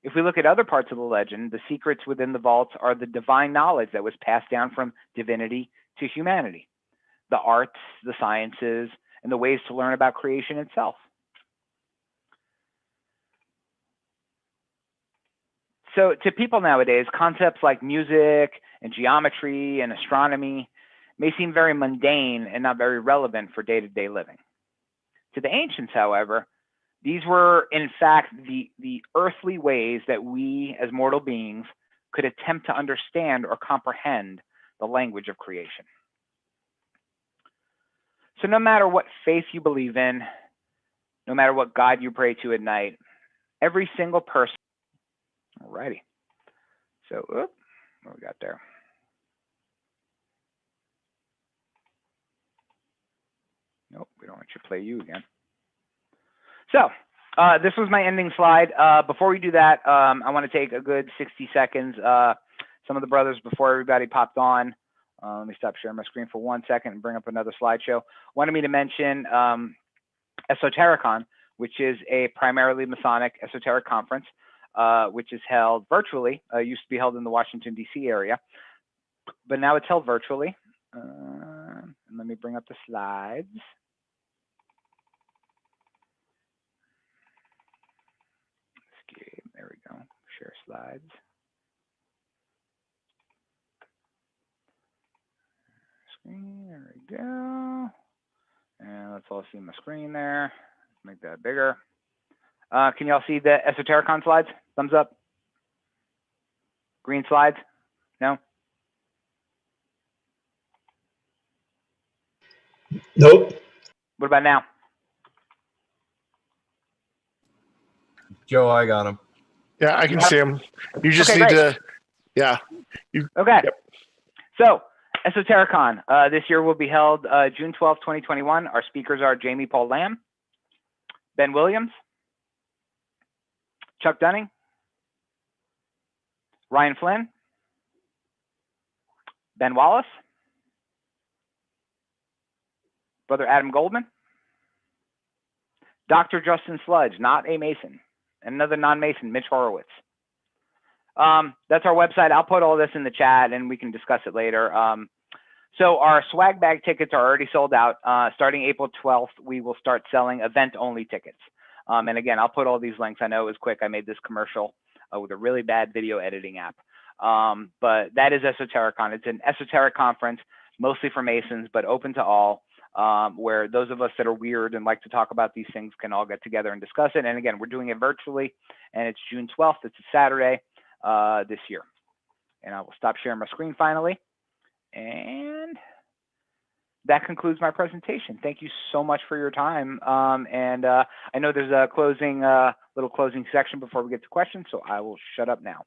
C: If we look at other parts of the legend, the secrets within the vaults are the divine knowledge that was passed down from divinity to humanity, the arts, the sciences, and the ways to learn about creation itself. So to people nowadays, concepts like music and geometry and astronomy may seem very mundane and not very relevant for day-to-day living. To the ancients, however, these were, in fact, the earthly ways that we, as mortal beings, could attempt to understand or comprehend the language of creation. So no matter what faith you believe in, no matter what God you pray to at night, every single person, alrighty. So, what we got there? Nope, we don't want you to play you again. So, this was my ending slide. Before we do that, I want to take a good 60 seconds. Some of the brothers, before everybody popped on, let me stop sharing my screen for 1 second and bring up another slideshow. Wanted me to mention Esotericon, which is a primarily Masonic esoteric conference, which is held virtually. Used to be held in the Washington, D.C. area, but now it's held virtually. And let me bring up the slides. Escape. There we go. Share slides. Screen. There we go. And let's all see my screen there. Let's make that bigger. Can y'all see the Esotericon slides? Thumbs up. Green slides? No?
A: Nope.
C: What about now?
D: Joe, I got him.
A: Yeah, I can see them. You just
C: Okay,
A: need
C: great.
A: to, yeah.
C: Okay.
A: Yep.
C: So, Esotericon this year will be held June 12, 2021. Our speakers are Jamie Paul Lamb, Ben Williams, Chuck Dunning, Ryan Flynn, Ben Wallace, Brother Adam Goldman, Dr. Justin Sludge, not a Mason, and another non-Mason, Mitch Horowitz. That's our website. I'll put all this in the chat and we can discuss it later. So our swag bag tickets are already sold out. Starting April 12th, we will start selling event-only tickets. And again, I'll put all these links. I know it was quick. I made this commercial with a really bad video editing app. But that is Esotericon. It's an esoteric conference, mostly for Masons, but open to all, where those of us that are weird and like to talk about these things can all get together and discuss it. And again, we're doing it virtually, and it's June 12th. It's a Saturday this year. And I will stop sharing my screen finally. And that concludes my presentation. Thank you so much for your time. And I know there's a closing, little closing section before we get to questions, so I will shut up now.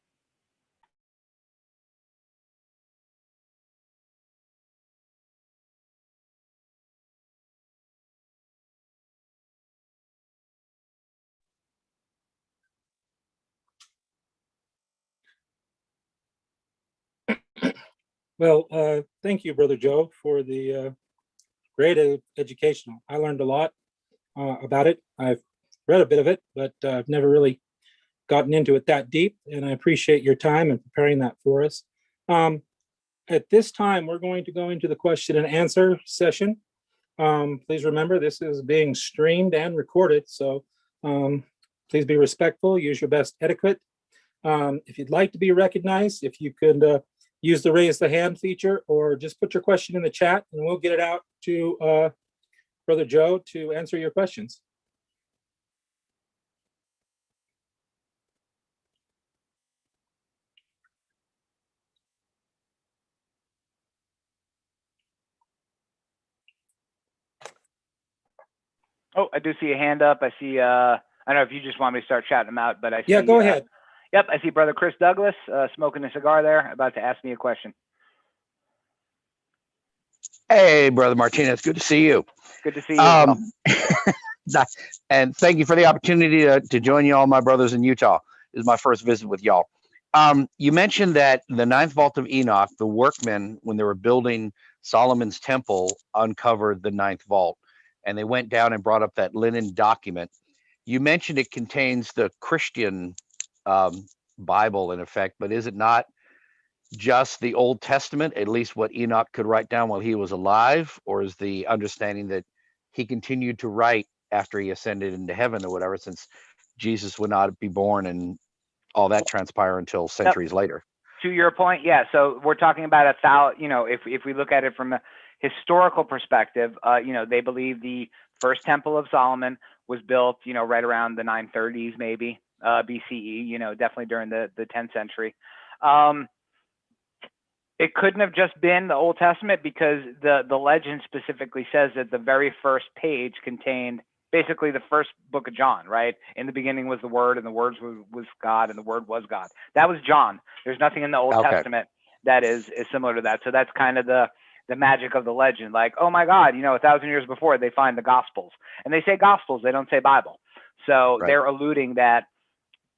B: Well, thank you, Brother Joe, for the great educational. I learned a lot about it. I've read a bit of it, but I've never really gotten into it that deep, and I appreciate your time and preparing that for us. At this time, we're going to go into the question and answer session. Please remember, this is being streamed and recorded, so Please be respectful, use your best etiquette. If you'd like to be recognized, if you could use the raise the hand feature or just put your question in the chat and we'll get it out to Brother Joe to answer your questions.
C: Oh, I do see a hand up. I see, I don't know if you just want me to start shouting them out, but I see.
B: Yeah, go ahead.
C: Yep, I see Brother Chris Douglas smoking a cigar there, about to ask me a question.
E: Hey, Brother Martinez, good to see you.
C: Good to see you as well.
E: And thank you for the opportunity to join you all, my brothers in Utah. This is my first visit with y'all. You mentioned that the ninth vault of Enoch, the workmen, when they were building Solomon's temple, uncovered the ninth vault. And they went down and brought up that linen document. You mentioned it contains the Christian Bible, in effect, but is it not just the Old Testament, at least what Enoch could write down while he was alive? Or is the understanding that he continued to write after he ascended into heaven or whatever, since Jesus would not be born and all that transpire until centuries later?
C: To your point, yeah. So we're talking about if we look at it from a historical perspective, they believe the first temple of Solomon was built, right around the 930s, maybe BCE, definitely during the 10th century. It couldn't have just been the Old Testament, because the legend specifically says that the very first page contained basically the first book of John, right? In the beginning was the Word, and the Word was God, and the Word was God. That was John. There's nothing in the Old Testament that is similar to that. So that's kind of the magic of the legend. Like, oh my God, 1,000 years before, they find the Gospels. And they say Gospels, they don't say Bible. So they're alluding that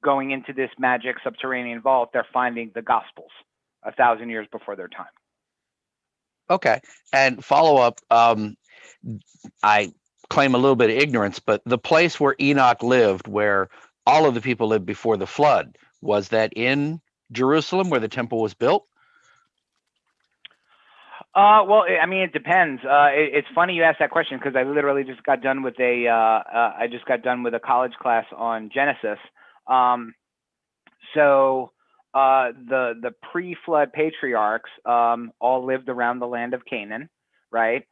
C: going into this magic subterranean vault, they're finding the Gospels 1,000 years before their time.
E: Okay. And follow up, I claim a little bit of ignorance, but the place where Enoch lived, where all of the people lived before the flood, was that in Jerusalem where the temple was built?
C: Well, I mean, it depends. It's funny you asked that question, because I literally just got done with a college class on Genesis. So the pre-flood patriarchs all lived around the land of Canaan, right?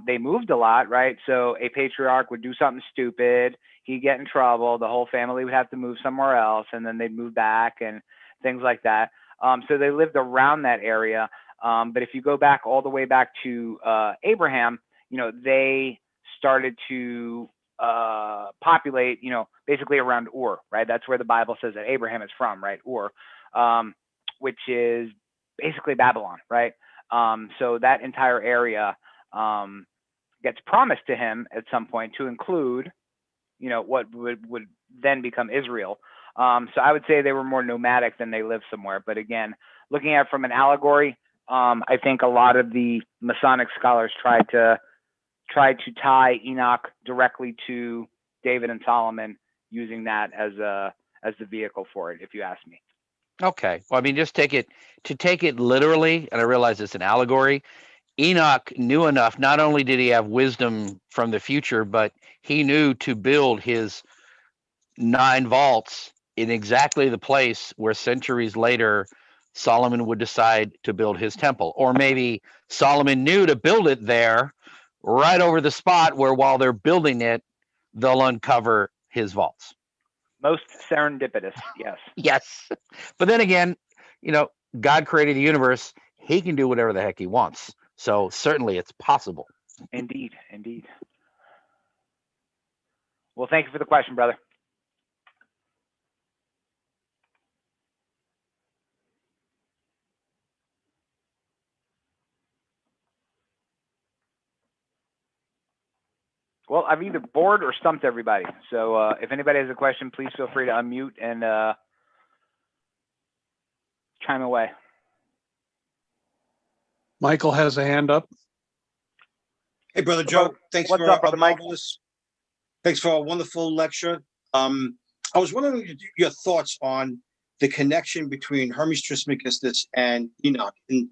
C: They moved a lot, right? So a patriarch would do something stupid, he'd get in trouble, the whole family would have to move somewhere else, and then they'd move back and things like that. So they lived around that area. But if you go back all the way back to Abraham, they started to populate, basically around Ur, right? That's where the Bible says that Abraham is from, right? Ur, which is basically Babylon, right? So that entire area gets promised to him at some point to include, what would then become Israel. So I would say they were more nomadic than they lived somewhere. But again, looking at it from an allegory, I think a lot of the Masonic scholars tried to tie Enoch directly to David and Solomon, using that as the vehicle for it, if you ask me.
E: Okay. Well, I mean, just take it literally, and I realize it's an allegory. Enoch knew enough. Not only did he have wisdom from the future, but he knew to build his 9 vaults in exactly the place where centuries later Solomon would decide to build his temple. Or maybe Solomon knew to build it there, right over the spot where, while they're building it, they'll uncover his vaults.
C: Most serendipitous, yes.
E: Yes. But then again, God created the universe. He can do whatever the heck he wants. So certainly it's possible.
C: Indeed, indeed. Well, thank you for the question, brother. Well, I've either bored or stumped everybody. So if anybody has a question, please feel free to unmute and chime away.
F: Michael has a hand up.
G: Hey, Brother Joe. Thanks
C: What's
G: for
C: up, Brother Mike?
G: Thanks for a wonderful lecture. I was wondering your thoughts on the connection between Hermes Trismegistus and Enoch. In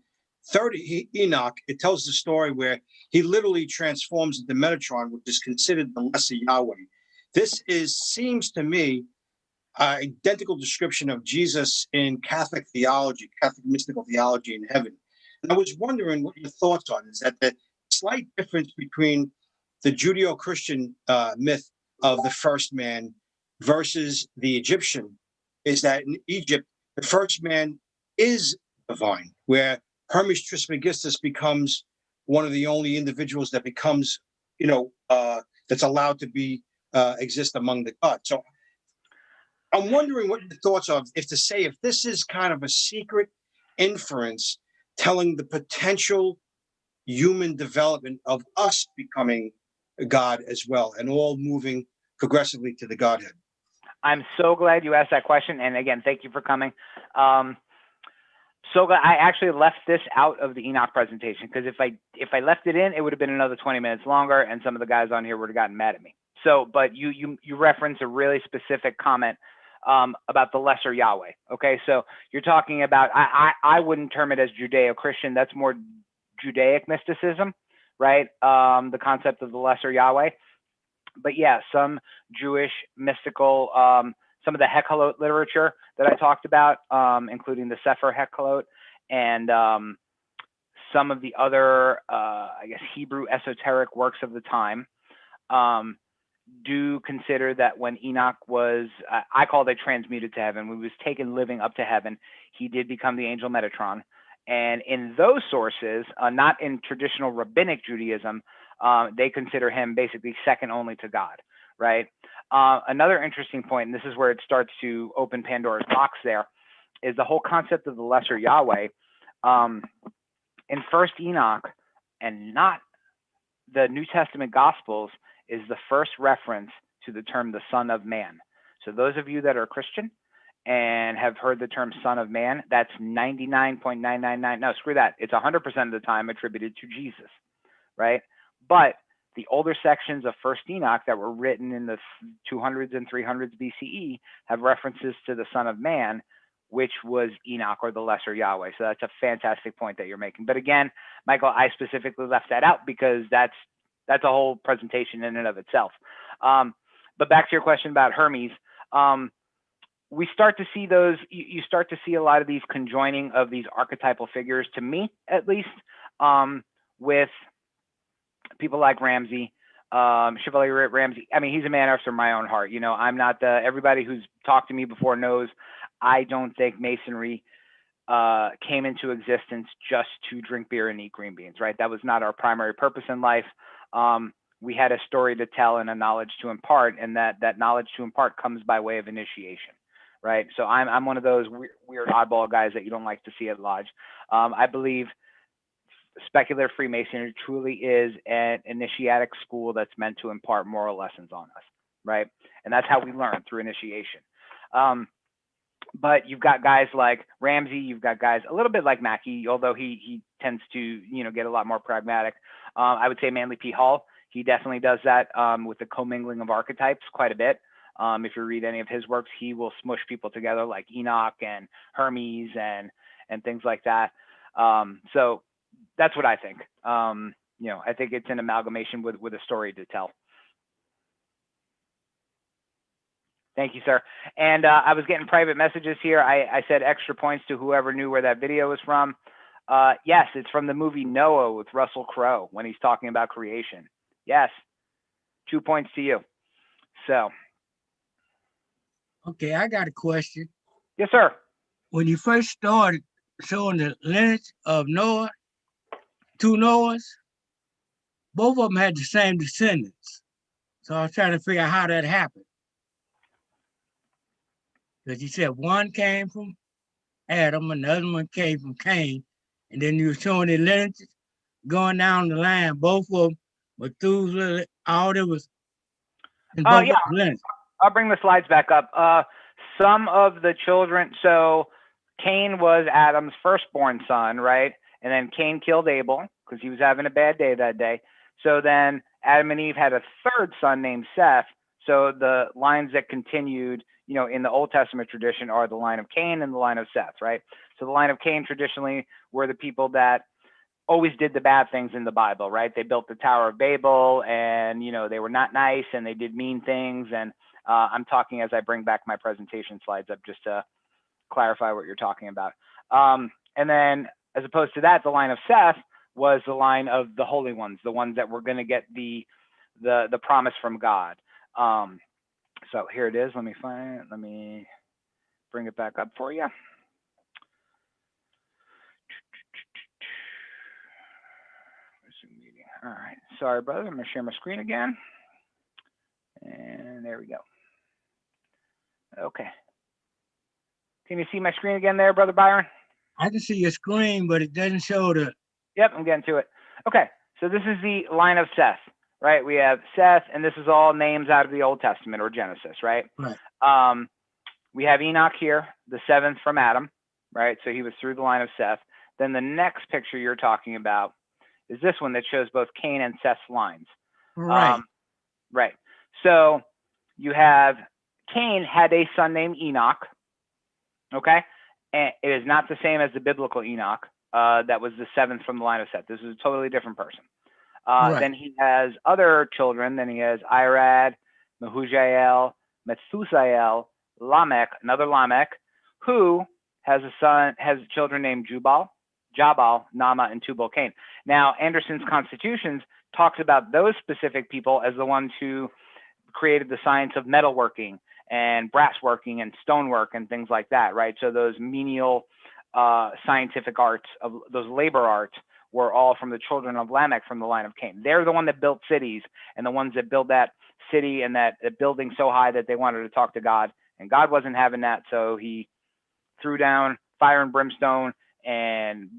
G: 30 Enoch, it tells the story where he literally transforms into Metatron, which is considered the lesser Yahweh. This seems to me identical description of Jesus in Catholic theology, Catholic mystical theology in heaven. And I was wondering what your thoughts on is that the slight difference between the Judeo-Christian myth of the first man versus the Egyptian is that in Egypt, the first man is divine, where Hermes Trismegistus becomes one of the only individuals that becomes, that's allowed to be exist among the gods. So I'm wondering what your thoughts are if this is kind of a secret inference telling the potential human development of us becoming God as well, and all moving progressively to the Godhead.
C: I'm so glad you asked that question. And again, thank you for coming. So glad I actually left this out of the Enoch presentation, because if I left it in, it would have been another 20 minutes longer, and some of the guys on here would have gotten mad at me. So, but you reference a really specific comment about the lesser Yahweh. Okay, so you're talking about, I wouldn't term it as Judeo-Christian. That's more Judaic mysticism, right? The concept of the lesser Yahweh. But yeah, some Jewish mystical, some of the Hekhalot literature that I talked about, including the Sefer Hekhalot, and some of the other, I guess, Hebrew esoteric works of the time, do consider that when Enoch was, I call it transmuted to heaven, when he was taken living up to heaven, he did become the angel Metatron. And in those sources, not in traditional rabbinic Judaism, they consider him basically second only to God, right? Another interesting point, and this is where it starts to open Pandora's box there, is the whole concept of the lesser Yahweh. In First Enoch, and not the New Testament Gospels, is the first reference to the term the Son of Man. So those of you that are Christian and have heard the term Son of Man, that's 99.999, no, screw that. It's 100% of the time attributed to Jesus, right? But the older sections of First Enoch that were written in the 200s and 300s BCE have references to the Son of Man, which was Enoch, or the lesser Yahweh. So that's a fantastic point that you're making. But again, Michael, I specifically left that out because that's a whole presentation in and of itself. But back to your question about Hermes, we start to see those, you start to see a lot of these conjoining of these archetypal figures, to me at least, with people like Ramsey, Chevalier Ramsey. I mean, he's a man after my own heart. You know, I'm not everybody who's talked to me before knows I don't think Masonry came into existence just to drink beer and eat green beans, right? That was not our primary purpose in life. We had a story to tell and a knowledge to impart, and that knowledge to impart comes by way of initiation, right? So I'm one of those weird oddball guys that you don't like to see at lodge. I believe speculative Freemasonry truly is an initiatic school that's meant to impart moral lessons on us, right? And that's how we learn, through initiation. But you've got guys like Ramsey, you've got guys a little bit like Mackey, although he tends to, get a lot more pragmatic. I would say Manly P. Hall, he definitely does that with the commingling of archetypes quite a bit. If you read any of his works, he will smush people together like Enoch and Hermes and things like that. So that's what I think. I think it's an amalgamation with a story to tell. Thank you, sir. And I was getting private messages here. I said extra points to whoever knew where that video was from. Yes, it's from the movie Noah with Russell Crowe when he's talking about creation. Yes, 2 points to you. So.
H: Okay, I got a question.
C: Yes, sir.
H: When you first started showing the lineage of Noah, 2 Noahs, both of them had the same descendants. So I was trying to figure out how that happened. Because you said one came from Adam, another one came from Cain, and then you were showing the lineages going down the line. Both of them, Methuselah, all that was in both
C: yeah.
H: lineages.
C: I'll bring the slides back up. Some of the children, so Cain was Adam's firstborn son, right? And then Cain killed Abel because he was having a bad day that day. So then Adam and Eve had a third son named Seth. So the lines that continued, in the Old Testament tradition are the line of Cain and the line of Seth, right? So the line of Cain traditionally were the people that always did the bad things in the Bible, right? They built the Tower of Babel, and they were not nice, and they did mean things. And I'm talking as I bring back my presentation slides up just to clarify what you're talking about. And then, as opposed to that, the line of Seth was the line of the holy ones, the ones that were going to get the promise from God. So here it is. Let me bring it back up for you. All right, sorry, brother. I'm gonna share my screen again. And there we go. Okay. Can you see my screen again there, Brother Byron?
H: I can see your screen, but it doesn't show the.
C: Yep, I'm getting to it. Okay, so this is the line of Seth, right? We have Seth, and this is all names out of the Old Testament or Genesis, right?
H: Right.
C: We have Enoch here, the seventh from Adam, right? So he was through the line of Seth. Then the next picture you're talking about is this one that shows both Cain and Seth's lines.
H: Right.
C: Right. So you have Cain had a son named Enoch. Okay. And it is not the same as the biblical Enoch. That was the seventh from the line of Seth. This is a totally different person.
H: Right.
C: Then he has other children. Then he has Irad, Mehujael, Methusael, Lamech, another Lamech, who has children named Jabal, Nama, and Tubal-Cain. Now, Anderson's Constitutions talks about those specific people as the ones who created the science of metalworking and brassworking and stonework and things like that, right? So those menial scientific arts, of those labor arts, were all from the children of Lamech from the line of Cain. They're the one that built cities, and the ones that built that city and that building so high that they wanted to talk to God, and God wasn't having that, so he threw down fire and brimstone and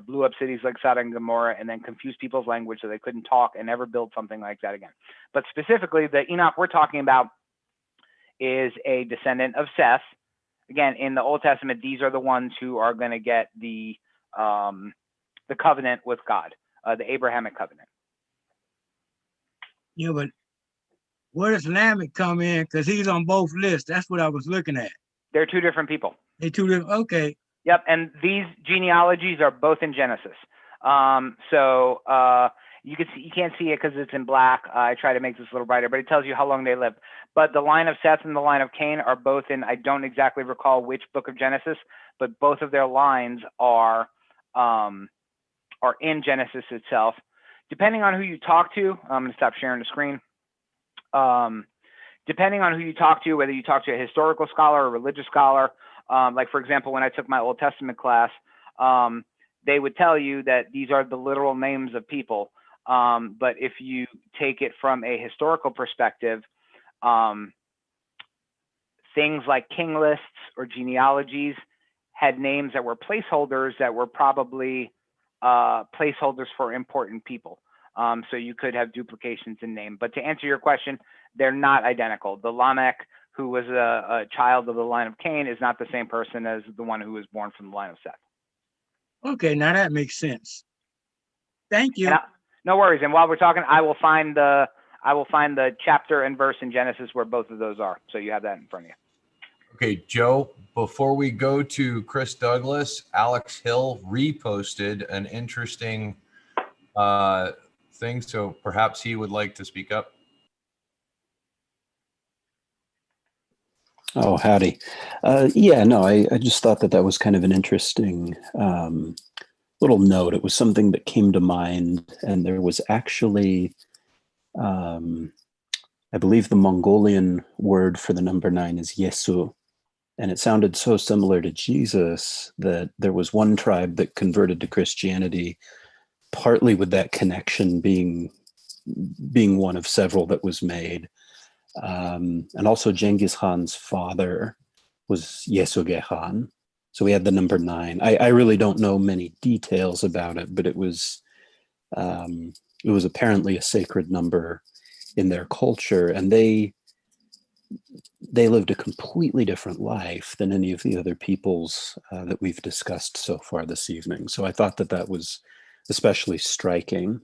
C: blew up cities like Sodom and Gomorrah, and then confused people's language so they couldn't talk and never build something like that again. But specifically, the Enoch we're talking about is a descendant of Seth. Again, in the Old Testament, these are the ones who are going to get the covenant with God, the Abrahamic covenant.
H: Yeah, but where does Lamech come in? Because he's on both lists. That's what I was looking at.
C: They're two different people.
H: They're two different. Okay.
C: Yep, and these genealogies are both in Genesis. You can't see it because it's in black. I try to make this a little brighter, but it tells you how long they lived. But the line of Seth and the line of Cain are both in, I don't exactly recall which book of Genesis, but both of their lines are in Genesis itself. Depending on who you talk to, I'm going to stop sharing the screen. Depending on who you talk to, whether you talk to a historical scholar or a religious scholar, like for example, when I took my Old Testament class, they would tell you that these are the literal names of people. But if you take it from a historical perspective, things like king lists or genealogies had names that were placeholders that were probably placeholders for important people. So you could have duplications in name. But to answer your question, they're not identical. The Lamech, who was a child of the line of Cain, is not the same person as the one who was born from the line of Seth.
H: Okay, now that makes sense. Thank you.
C: No worries. And while we're talking, I will find the chapter and verse in Genesis where both of those are. So you have that in front of you.
D: Okay, Joe, before we go to Chris Douglas, Alex Hill reposted an interesting thing. So perhaps he would like to speak up.
I: Oh, howdy. I just thought that was kind of an interesting little note. It was something that came to mind, and there was actually, I believe the Mongolian word for the number 9 is Yesu, and it sounded so similar to Jesus that there was one tribe that converted to Christianity, partly with that connection being one of several that was made. And also Genghis Khan's father was Yesuge Khan. So we had the number 9. I really don't know many details about it, but it was apparently a sacred number in their culture, and they lived a completely different life than any of the other peoples that we've discussed so far this evening. So I thought that was especially striking.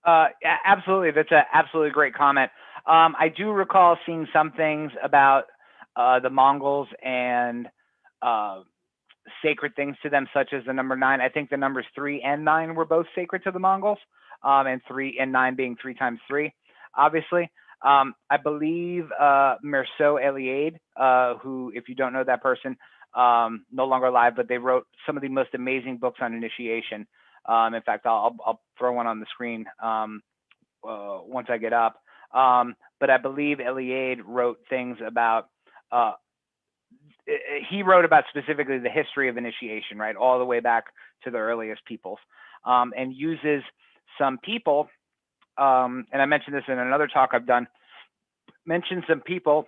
C: Absolutely. That's an absolutely great comment. I do recall seeing some things about the Mongols and sacred things to them, such as the number 9. I think the numbers 3 and 9 were both sacred to the Mongols, and 3 and 9 being 3 times 3, obviously. I believe Mircea Eliade, who, if you don't know that person, no longer alive, but they wrote some of the most amazing books on initiation. In fact, I'll throw one on the screen once I get up. But I believe Eliade wrote things about, he wrote about specifically the history of initiation, right, all the way back to the earliest peoples, and uses some people, and I mentioned this in another talk I've done, mentioned some people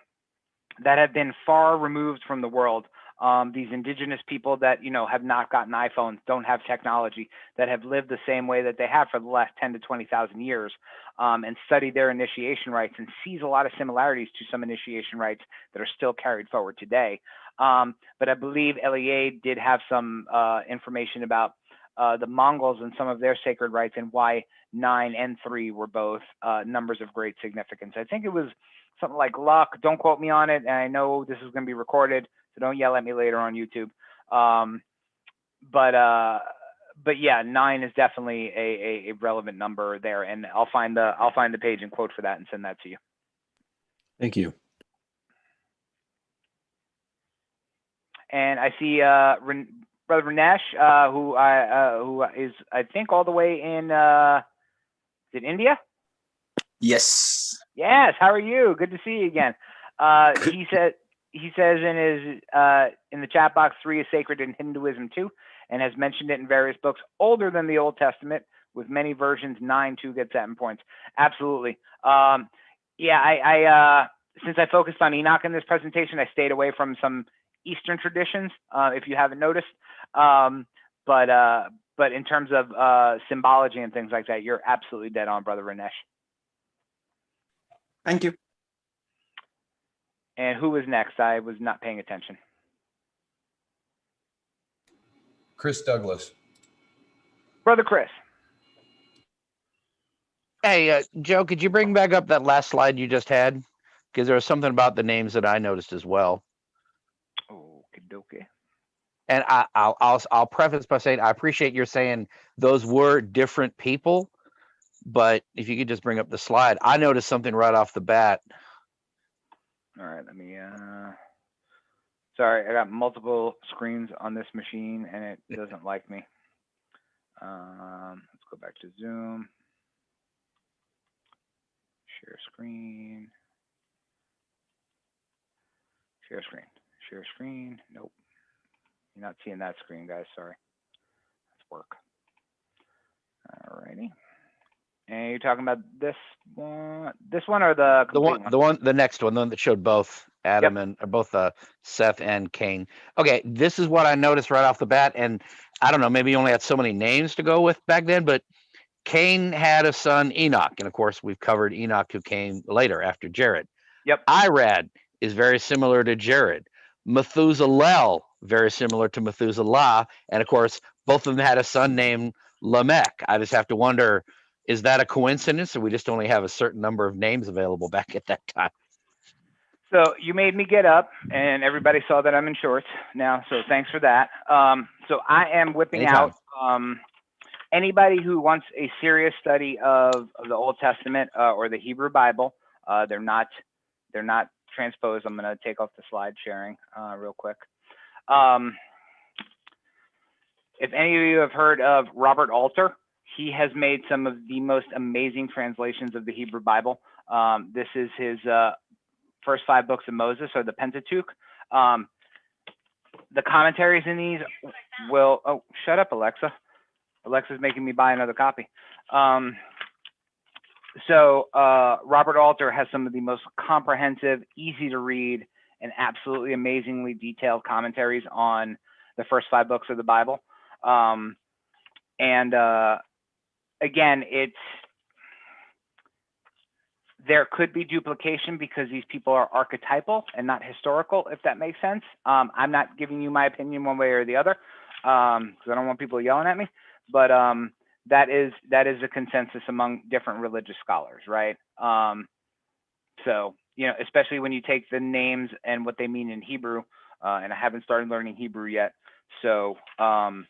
C: that have been far removed from the world. These indigenous people that, you know, have not gotten iPhones, don't have technology, that have lived the same way that they have for the last 10 to 20,000 years, and studied their initiation rites, and sees a lot of similarities to some initiation rites that are still carried forward today. But I believe Eliade did have some information about the Mongols and some of their sacred rites, and why 9 and 3 were both numbers of great significance. I think it was something like luck. Don't quote me on it. And I know this is going to be recorded, so don't yell at me later on YouTube. But yeah, 9 is definitely a relevant number there, and I'll find the page and quote for that and send that to you.
I: Thank you.
C: And I see Brother Ranesh, who is, I think, all the way in is it India?
J: Yes.
C: Yes. How are you? Good to see you again. He says in his in the chat box, 3 is sacred in Hinduism too, and has mentioned it in various books older than the Old Testament, with many versions. 9 too gets 7 points. Absolutely. Yeah. I since I focused on Enoch in this presentation, I stayed away from some Eastern traditions, if you haven't noticed. But in terms of symbology and things like that, you're absolutely dead on, Brother Ranesh.
J: Thank you.
C: And who was next? I was not paying attention.
D: Chris Douglas.
C: Brother Chris.
E: Hey, Joe, could you bring back up that last slide you just had? Because there was something about the names that I noticed as well.
C: Okie dokie.
E: And I'll preface by saying I appreciate your saying those were different people, but if you could just bring up the slide, I noticed something right off the bat.
C: All right, let me. Sorry, I got multiple screens on this machine, and it doesn't like me. Let's go back to Zoom. Share screen. Share screen. Share screen. Nope. You're not seeing that screen, guys. Sorry. Let's work. All righty. And you're talking about this one or the
E: next one, the one that showed both Adam and both Seth and Cain. Okay, this is what I noticed right off the bat, and I don't know, maybe you only had so many names to go with back then, but Cain had a son, Enoch, and of course we've covered Enoch, who came later after Jared.
C: Yep.
E: Irad is very similar to Jared. Methuselah, very similar to Methuselah, and of course both of them had a son named Lamech. I just have to wonder, is that a coincidence, or we just only have a certain number of names available back at that time?
C: So you made me get up, and everybody saw that I'm in shorts now, so thanks for that. So I am whipping
E: Anytime.
C: out anybody who wants a serious study of the Old Testament or the Hebrew Bible. They're not transposed. I'm going to take off the slide sharing real quick. If any of you have heard of Robert Alter, he has made some of the most amazing translations of the Hebrew Bible. This is his first 5 books of Moses, or the Pentateuch. The commentaries in these will, oh, shut up, Alexa. Alexa's making me buy another copy. Robert Alter has some of the most comprehensive, easy to read, and absolutely amazingly detailed commentaries on the first 5 books of the Bible. Again, there could be duplication because these people are archetypal and not historical, if that makes sense. I'm not giving you my opinion one way or the other, because I don't want people yelling at me, but that is a consensus among different religious scholars, right? So, you know, especially when you take the names and what they mean in Hebrew, and I haven't started learning Hebrew yet, So, but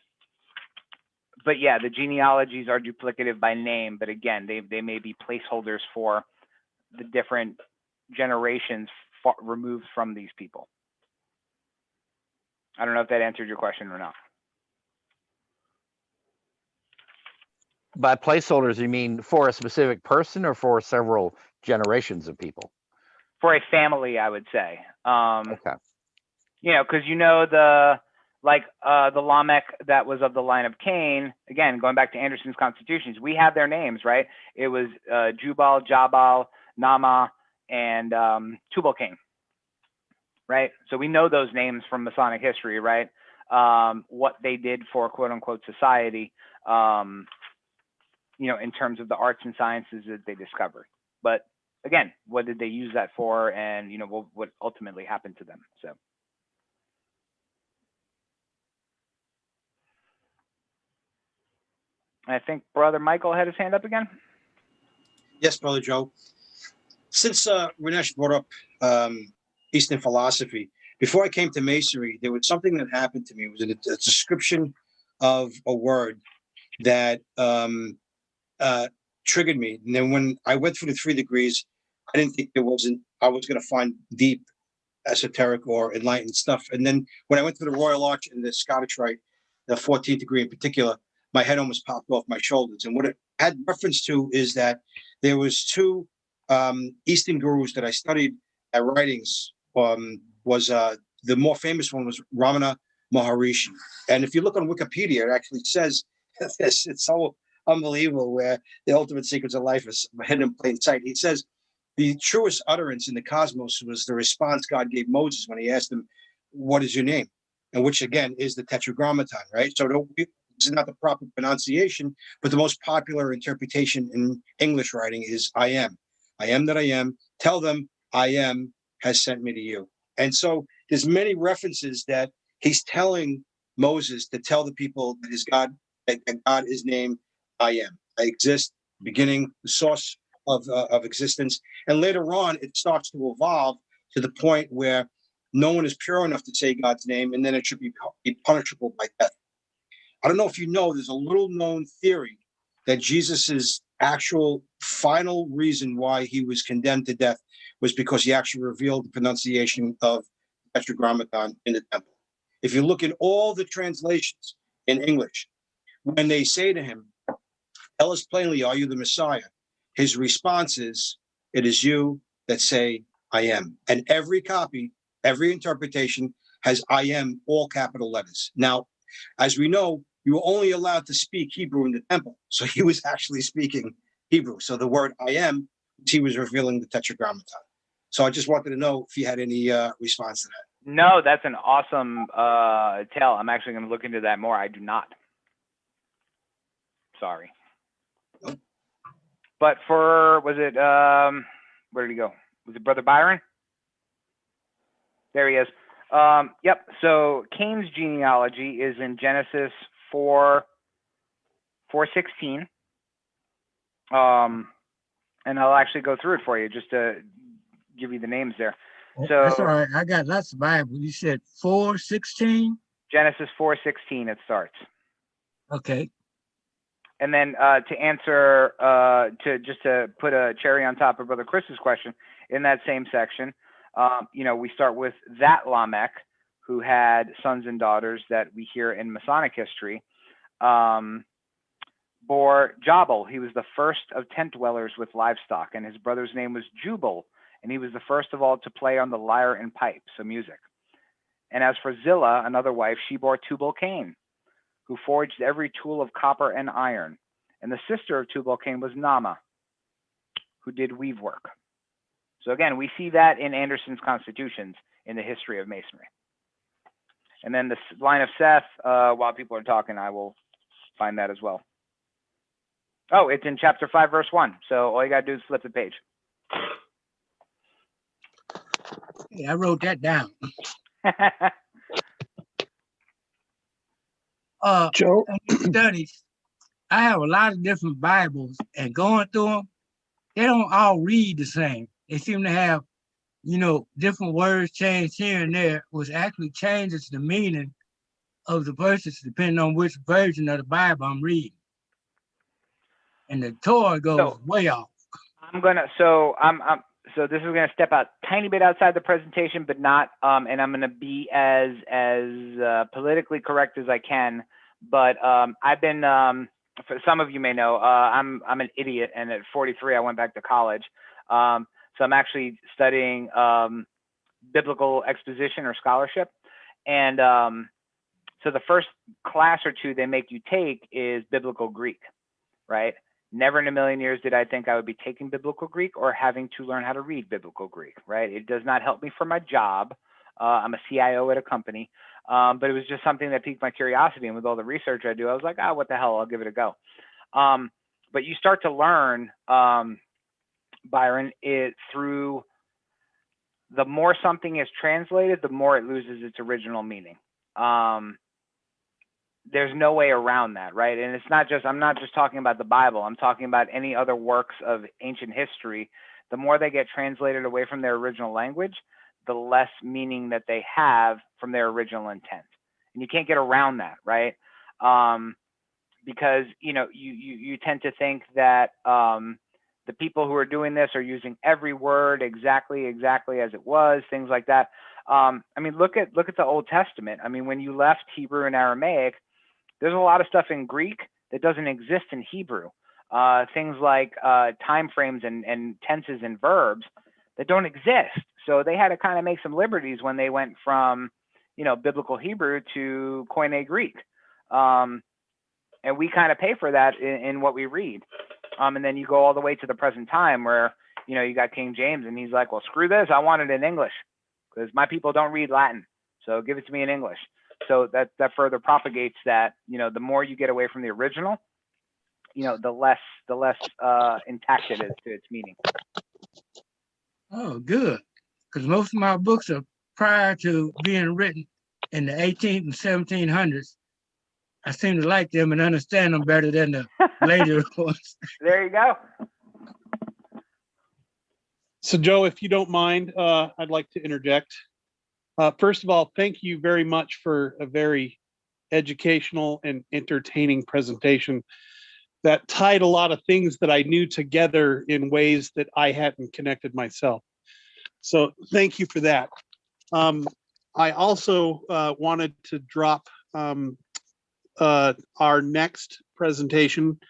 C: yeah, the genealogies are duplicative by name, but again, they may be placeholders for the different generations removed from these people. I don't know if that answered your question or not.
E: By placeholders, you mean for a specific person or for several generations of people?
C: For a family, I would say.
E: Okay.
C: You know, because you know the Lamech that was of the line of Cain. Again, going back to Anderson's constitutions, we have their names, right? It was Jubal, Jabal, Nama, and Tubal-Cain, right? So we know those names from Masonic history, right? What they did for quote unquote society, you know, in terms of the arts and sciences that they discovered. But again, what did they use that for, and you know what ultimately happened to them? So. I think Brother Michael had his hand up again.
G: Yes, Brother Joe. Since Ranesh brought up Eastern philosophy, before I came to Masonry, there was something that happened to me. It was a description of a word that triggered me. And then when I went through the 3 degrees, I didn't think I was going to find deep, esoteric, or enlightened stuff. And then when I went to the Royal Arch and the Scottish Rite, the 14th degree in particular, my head almost popped off my shoulders. And what it had reference to is that there was 2 Eastern gurus that I studied at writings. The more famous one was Ramana Maharishi. And if you look on Wikipedia, it actually says this. It's so unbelievable, where the ultimate secrets of life is hidden in plain sight. He says the truest utterance in the cosmos was the response God gave Moses when he asked him, "What is your name?" And which again is the Tetragrammaton, right? So this is not the proper pronunciation, but the most popular interpretation in English writing is "I am. I am that I am. Tell them I am has sent me to you." And so there's many references that he's telling Moses to tell the people that God is named I am. I exist, beginning, the source of existence. And later on, it starts to evolve to the point where no one is pure enough to say God's name, and then it should be punishable by death. I don't know if you know, there's a little known theory that Jesus's actual final reason why he was condemned to death was because he actually revealed the pronunciation of Tetragrammaton in the temple. If you look at all the translations in English, when they say to him, "Tell us plainly, are you the Messiah?" his response is, "It is you that say I am." And every copy, every interpretation has I am, all capital letters. Now, as we know, you were only allowed to speak Hebrew in the temple. So he was actually speaking Hebrew. So the word I am, he was revealing the Tetragrammaton. So I just wanted to know if you had any response to that.
C: No, that's an awesome tale. I'm actually going to look into that more. I do not. Sorry. But was it, where did he go? Was it Brother Byron? There he is. Yep. So Cain's genealogy is in Genesis 4:16. And I'll actually go through it for you just to give you the names there. So
H: that's all right. I got lots of Bible. You said 4:16?
C: Genesis 4:16 it starts.
H: Okay.
C: And then to answer, to put a cherry on top of Brother Chris's question, in that same section, we start with that Lamech, who had sons and daughters that we hear in Masonic history, bore Jabal. He was the first of tent dwellers with livestock, and his brother's name was Jubal, and he was the first of all to play on the lyre and pipe, so music. And as for Zillah, another wife, she bore Tubal-Cain, who forged every tool of copper and iron. And the sister of Tubal-Cain was Nama, who did weave work. So again, we see that in Anderson's constitutions in the history of Masonry. And then the line of Seth, while people are talking, I will find that as well. Oh, it's in chapter 5, verse 1. So all you got to do is flip the page.
H: Yeah, I wrote that down.
F: Joe,
H: in studies, I have a lot of different Bibles, and going through them, they don't all read the same. They seem to have, different words changed here and there, which actually changes the meaning of the verses depending on which version of the Bible I'm reading. And the Torah goes way off.
C: So this is gonna step out tiny bit outside the presentation, but not, and I'm gonna be as politically correct as I can. But I've been, for some of you may know, I'm an idiot, and at 43 I went back to college. So I'm actually studying biblical exposition or scholarship, and so the first class or two they make you take is biblical Greek, right? Never in a million years did I think I would be taking biblical Greek or having to learn how to read biblical Greek, right? It does not help me for my job. I'm a CIO at a company, but it was just something that piqued my curiosity. And with all the research I do, I was like, oh, what the hell, I'll give it a go. But you start to learn, Byron, through the more something is translated, the more it loses its original meaning. There's no way around that, right? And it's not just, I'm not just talking about the Bible, I'm talking about any other works of ancient history. The more they get translated away from their original language, the less meaning that they have from their original intent. And you can't get around that, right? Because, you know, you tend to think that the people who are doing this are using every word exactly as it was, things like that. I mean, look at the Old Testament. I mean, when you left Hebrew and Aramaic, there's a lot of stuff in Greek that doesn't exist in Hebrew. Things like time frames and tenses and verbs that don't exist. So they had to kind of make some liberties when they went from, you know, biblical Hebrew to Koine Greek. And we kind of pay for that in what we read. And then you go all the way to the present time where, you know, you got King James and he's like, well, screw this, I want it in English because my people don't read Latin. So give it to me in English. So that further propagates that, you know, the more you get away from the original, you know, the less intact it is to its meaning.
H: Oh, good. Because most of my books are prior to being written in the 18th and 1700s. I seem to like them and understand them better than the later ones.
C: There you go.
F: So, Joe, if you don't mind, I'd like to interject. First of all, thank you very much for a very educational and entertaining presentation that tied a lot of things that I knew together in ways that I hadn't connected myself. So thank you for that. I also wanted to drop our next presentation,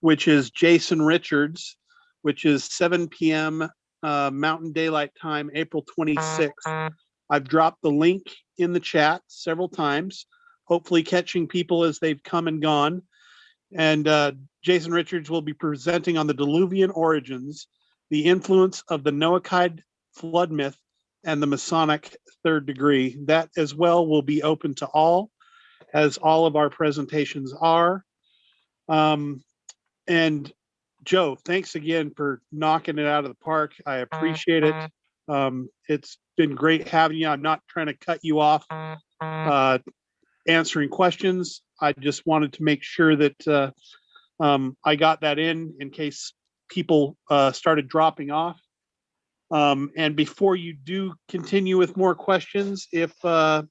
F: which is Jason Richards, which is 7 p.m. Mountain Daylight Time, April 26th. I've dropped the link in the chat several times, hopefully catching people as they've come and gone. And Jason Richards will be presenting on the Diluvian origins, the influence of the Noahide flood myth, and the Masonic third degree. That as well will be open to all, as all of our presentations are. And Joe, thanks again for knocking it out of the park. I appreciate it. It's been great having you. I'm not trying to cut you off answering questions. I just wanted to make sure that I got that in case people started dropping off. And before you do continue with more questions, if I'd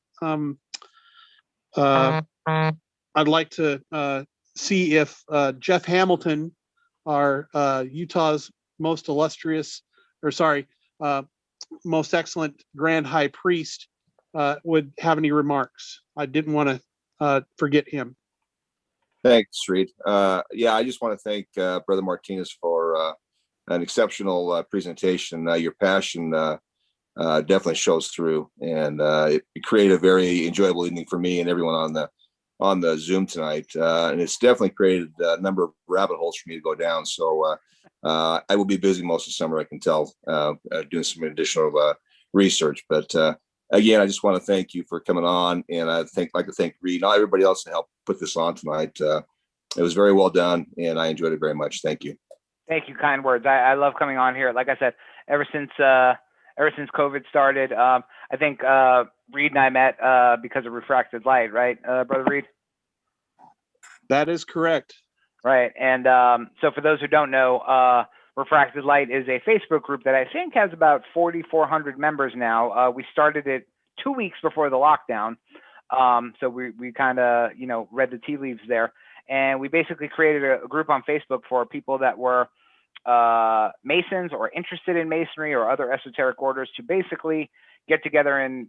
F: like to see if Jeff Hamilton, our Utah's most illustrious, most excellent Grand High Priest, would have any remarks. I didn't want to forget him.
K: Thanks, Reed. Yeah, I just want to thank Brother Martinez for an exceptional presentation. Your passion definitely shows through, and it created a very enjoyable evening for me and everyone on the Zoom tonight. And it's definitely created a number of rabbit holes for me to go down. So I will be busy most of the summer, I can tell, doing some additional research. But again, I just want to thank you for coming on, and I'd like to thank Reed and everybody else that helped put this on tonight. It was very well done, and I enjoyed it very much. Thank you.
C: Thank you, kind words. I love coming on here. Like I said, ever since COVID started, I think Reed and I met because of refracted light, right, Brother Reed?
F: That is correct.
C: Right, and so for those who don't know, Refracted Light is a Facebook group that I think has about 4,400 members now. We started it 2 weeks before the lockdown. So we kind of, read the tea leaves there. And we basically created a group on Facebook for people that were Masons or interested in Masonry or other esoteric orders to basically get together and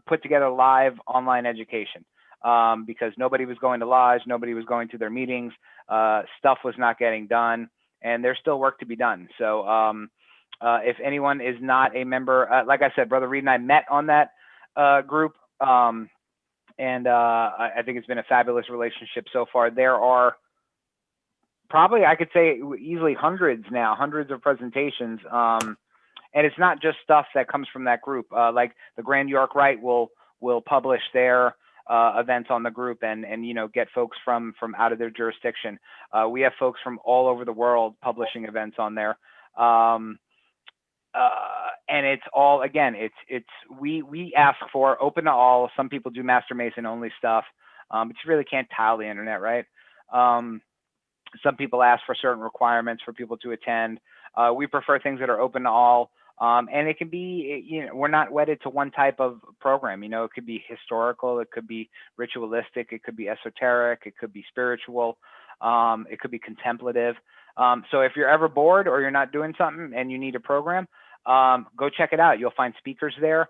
C: put together live online education. Because nobody was going to lodge, nobody was going to their meetings, stuff was not getting done, and there's still work to be done. So if anyone is not a member, like I said, Brother Reed and I met on that group, and I think it's been a fabulous relationship so far. There are probably, I could say easily hundreds of presentations. And it's not just stuff that comes from that group. Like the Grand York Rite will publish their events on the group and get folks from out of their jurisdiction. We have folks from all over the world publishing events on there. And it's all, again, we ask for open to all. Some people do Master Mason only stuff, but you really can't tile the internet, right? Some people ask for certain requirements for people to attend. We prefer things that are open to all. And it can be, we're not wedded to one type of program. It could be historical, it could be ritualistic, it could be esoteric, it could be spiritual, it could be contemplative. So if you're ever bored or you're not doing something and you need a program, go check it out. You'll find speakers there.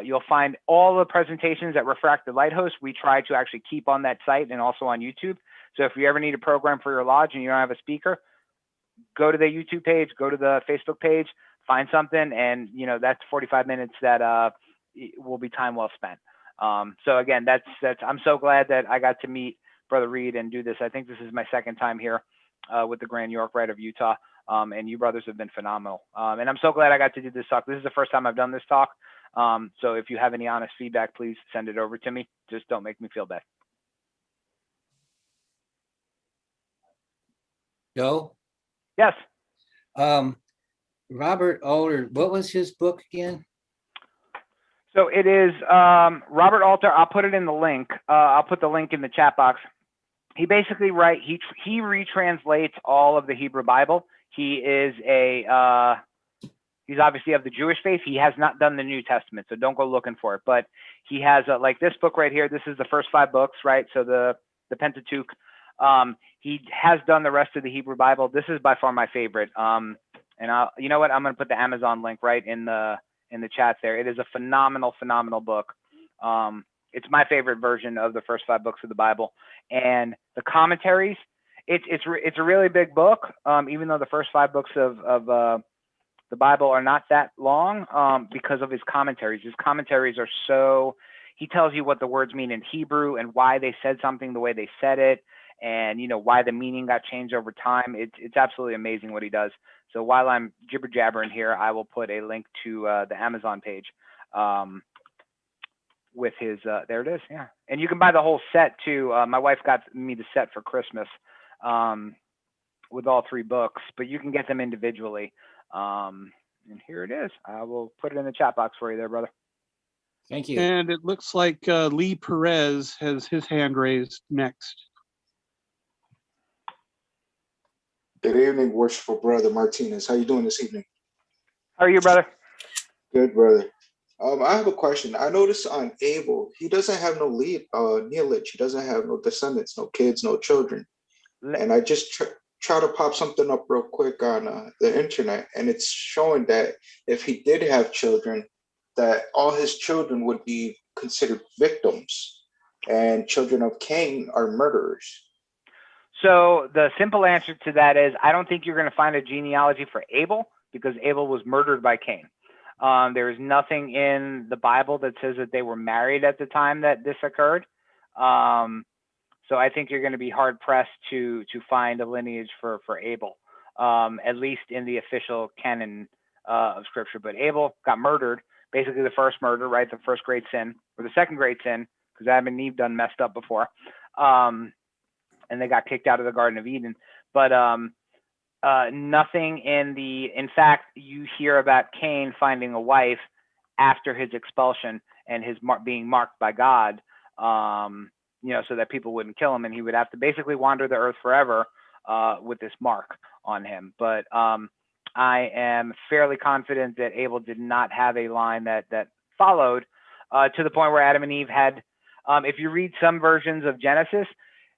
C: You'll find all the presentations that Refract the Light hosts. We try to actually keep on that site and also on YouTube. So if you ever need a program for your lodge and you don't have a speaker, go to the YouTube page, go to the Facebook page, find something, and that's 45 minutes that will be time well spent. So again, that's I'm so glad that I got to meet Brother Reed and do this. I think this is my second time here with the Grand York Rite of Utah, and you brothers have been phenomenal. And I'm so glad I got to do this talk. This is the first time I've done this talk. So if you have any honest feedback, please send it over to me. Just don't make me feel bad.
L: Joe?
C: Yes.
L: Robert Alter, what was his book again?
C: So it is Robert Alter. I'll put it in the link. I'll put the link in the chat box. He basically he retranslates all of the Hebrew Bible. He is he's obviously of the Jewish faith. He has not done the New Testament, so don't go looking for it. But he has like this book right here. This is the first 5 books, right? So the Pentateuch. He has done the rest of the Hebrew Bible. This is by far my favorite. And you know what? I'm going to put the Amazon link right in the chat there. It is a phenomenal book. It's my favorite version of the first 5 books of the Bible, and the commentaries. It's a really big book. Even though the first 5 books of the Bible are not that long, because of his commentaries. His commentaries are so. He tells you what the words mean in Hebrew and why they said something the way they said it. And why the meaning got changed over time. It's absolutely amazing what he does. So while I'm jibber jabbering here, I will put a link to the Amazon page with his. There it is. Yeah, and you can buy the whole set too. My wife got me the set for Christmas with all 3 books, but you can get them individually. And here it is. I will put it in the chat box for you there, brother.
L: Thank you.
F: And it looks like Lee Perez has his hand raised next.
M: Good evening, worshipful brother Martinez. How you doing this evening?
C: How are you, brother?
M: Good, brother. I have a question. I noticed on Abel, he doesn't have no lineage. He doesn't have no descendants, no kids, no children. And I just try to pop something up real quick on the internet, and it's showing that if he did have children, that all his children would be considered victims, and children of Cain are murderers.
C: So the simple answer to that is I don't think you're going to find a genealogy for Abel because Abel was murdered by Cain. There is nothing in the Bible that says that they were married at the time that this occurred. So I think you're going to be hard pressed to find a lineage for Abel, at least in the official canon of Scripture. But Abel got murdered, basically the first murder, right? The first great sin, or the second great sin, because Adam and Eve done messed up before. And they got kicked out of the Garden of Eden. But nothing in fact, you hear about Cain finding a wife after his expulsion and his being marked by God, so that people wouldn't kill him, and he would have to basically wander the earth forever with this mark on him. But I am fairly confident that Abel did not have a line that followed to the point where Adam and Eve had If you read some versions of Genesis,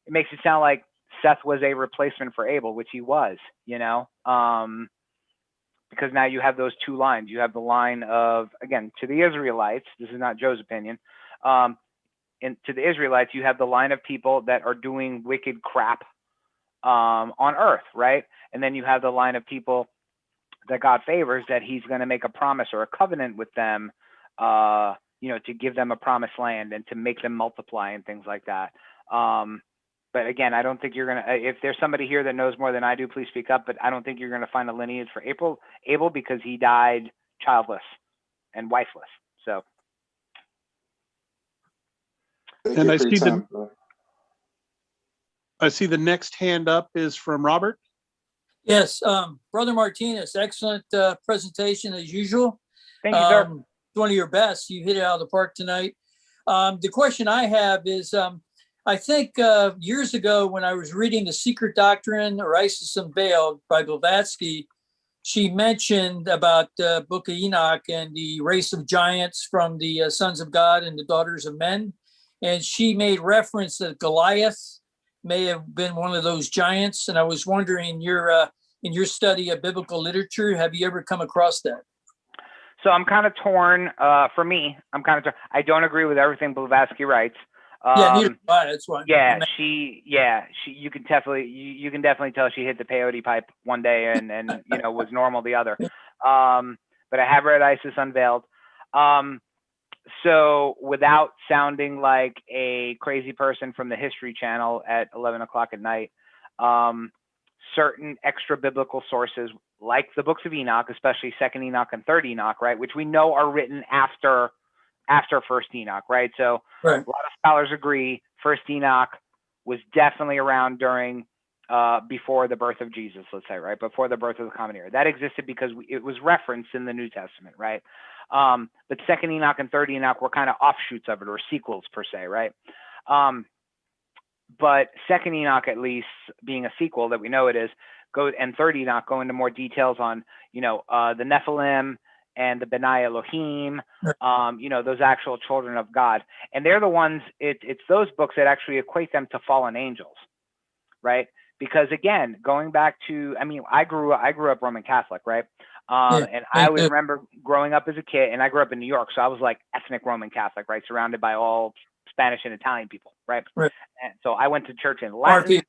C: it makes it sound like Seth was a replacement for Abel, which he was, because now you have those two lines. You have the line of, again, to the Israelites, this is not Joe's opinion, and to the Israelites, you have the line of people that are doing wicked crap on earth, right? And then you have the line of people that God favors, that he's going to make a promise or a covenant with them, to give them a promised land and to make them multiply and things like that. But again, I don't think you're going to, if there's somebody here that knows more than I do, please speak up, but I don't think you're going to find a lineage for Abel because he died childless and wifeless. So.
F: And I see the next hand up is from Robert.
N: Yes, Brother Martinez, excellent presentation as usual.
C: Thank you, sir.
N: One of your best. You hit it out of the park tonight. The question I have is, I think years ago when I was reading The Secret Doctrine or Isis Unveiled by Blavatsky, she mentioned about the Book of Enoch and the race of giants from the sons of God and the daughters of men. And she made reference that Goliath may have been one of those giants. And I was wondering, in your study of biblical literature, have you ever come across that?
C: So I'm kind of torn. For me, I don't agree with everything Blavatsky writes.
N: Neither do I. That's why.
C: You can definitely tell she hit the peyote pipe one day and was normal the other. But I have read Isis Unveiled. So without sounding like a crazy person from the History Channel at 11 o'clock at night, certain extra biblical sources like the books of Enoch, especially Second Enoch and Third Enoch, right, which we know are written after First Enoch, right? So
N: right.
C: A lot of scholars agree First Enoch was definitely around during before the birth of Jesus, let's say, right? Before the birth of the common era. That existed because it was referenced in the New Testament, right? But Second Enoch and Third Enoch were kind of offshoots of it, or sequels per se, right? But Second Enoch, at least being a sequel that we know it is, and Third Enoch go into more details on, the Nephilim and the Benai Elohim, those actual children of God. And they're the ones, it's those books that actually equate them to fallen angels, right? Because again, going back to, I grew up Roman Catholic, right? And I always remember growing up as a kid, and I grew up in New York, so I was like ethnic Roman Catholic, right? Surrounded by all Spanish and Italian people, right? And so I went to church in Latin.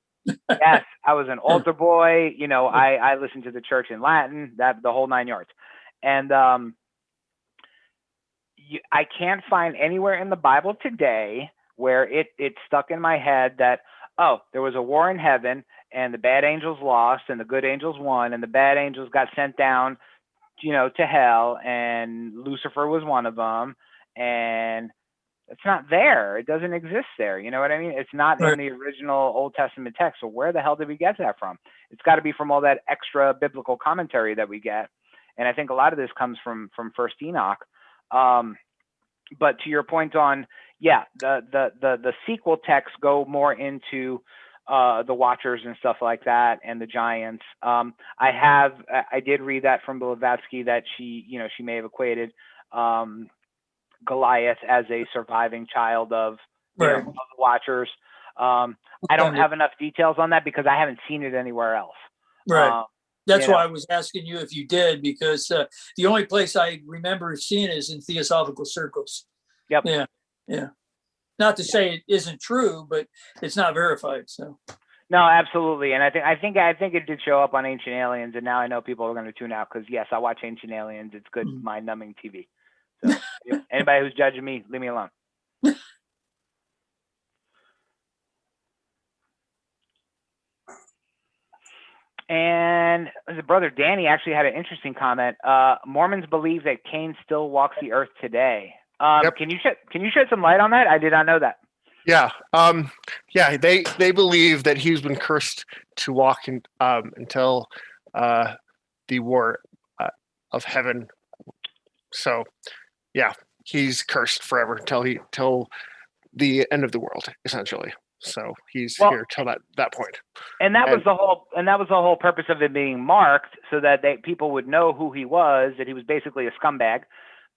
C: Yes, I was an altar boy. I listened to the church in Latin, the whole 9 yards. And I can't find anywhere in the Bible today where it stuck in my head that, there was a war in heaven and the bad angels lost and the good angels won and the bad angels got sent down, to hell, and Lucifer was one of them. And it's not there. It doesn't exist there. You know what I mean? It's not in the original Old Testament text. So where the hell did we get that from? It's got to be from all that extra biblical commentary that we get. And I think a lot of this comes from First Enoch. But to your point on, the sequel texts go more into the Watchers and stuff like that, and the giants. I did read that from Blavatsky that she may have equated Goliath as a surviving child of the Watchers. I don't have enough details on that because I haven't seen it anywhere else.
N: Right. That's why I was asking you if you did, because the only place I remember seeing it is in theosophical circles.
C: Yep.
N: Yeah. Not to say it isn't true, but it's not verified. So.
C: No, absolutely, and I think it did show up on Ancient Aliens, and now I know people are going to tune out because yes, I watch Ancient Aliens. It's good, mind-numbing TV. So anybody who's judging me, leave me alone. And Brother Danny actually had an interesting comment. Mormons believe that Cain still walks the earth today. Can you shed some light on that? I did not know that.
A: Yeah. They believe that he's been cursed to walk until the war of heaven. So, yeah, he's cursed forever till the end of the world, essentially. So he's here till that point.
C: And that was the whole purpose of it being marked, so that people would know who he was, that he was basically a scumbag.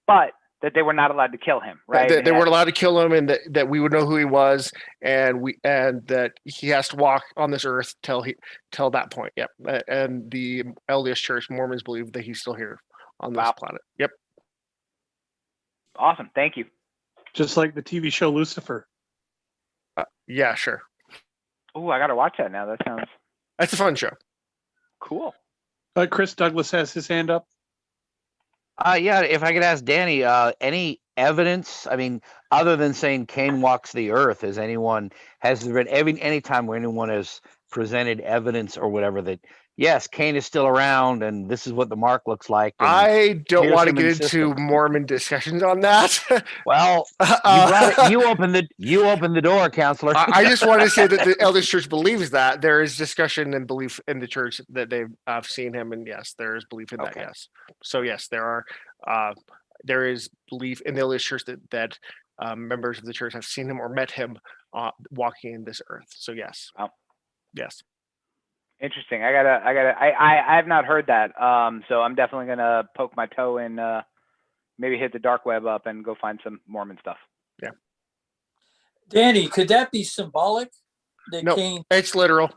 C: But That they were not allowed to kill him, right?
A: That they weren't allowed to kill him, and that we would know who he was, and that he has to walk on this earth till that point. Yep. And the LDS Church, Mormons, believe that he's still here on this planet. Yep.
C: Awesome. Thank you.
F: Just like the TV show Lucifer.
A: Yeah, sure.
C: Oh, I got to watch that now.
A: That's a fun show.
C: Cool.
F: Chris Douglas has his hand up.
E: Yeah, if I could ask Danny, any evidence? I mean, other than saying Cain walks the earth, has there been any time where anyone has presented evidence or whatever that yes, Cain is still around and this is what the mark looks like?
A: I don't want to get into Mormon discussions on that.
E: Well, you opened the door, counselor.
A: I just want to say that the LDS Church believes that there is discussion and belief in the church that they've seen him, and yes, there is belief in that. Yes, so yes, there is belief in the LDS Church that members of the church have seen him or met him walking in this earth. So yes, yes.
C: Interesting. I have not heard that. So I'm definitely gonna poke my toe in, maybe hit the dark web up and go find some Mormon stuff.
A: Yeah.
N: Danny, could that be symbolic?
A: No, it's literal.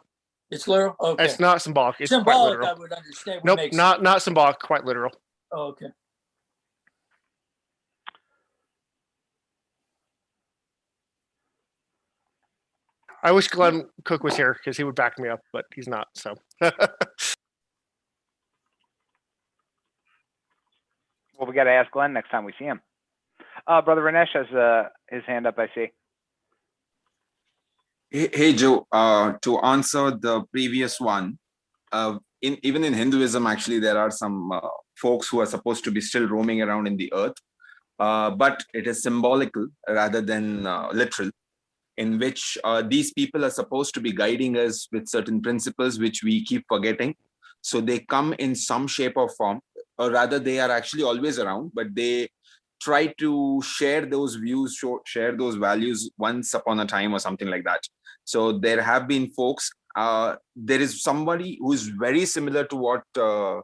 N: It's literal. Okay.
A: It's not symbolic. It's
N: symbolic.
A: Quite literal.
N: I would understand.
A: Nope, not symbolic. Quite literal.
N: Oh, okay.
A: I wish Glenn Cook was here because he would back me up, but he's not. So.
C: Well, we got to ask Glenn next time we see him. Brother Ranesh has his hand up, I see.
J: Hey Joe, to answer the previous one, even in Hinduism, actually, there are some folks who are supposed to be still roaming around in the earth, but it is symbolical rather than literal, in which these people are supposed to be guiding us with certain principles which we keep forgetting. So they come in some shape or form, or rather they are actually always around, but they try to share those views, share those values once upon a time or something like that. So there have been folks, there is somebody who is very similar to what the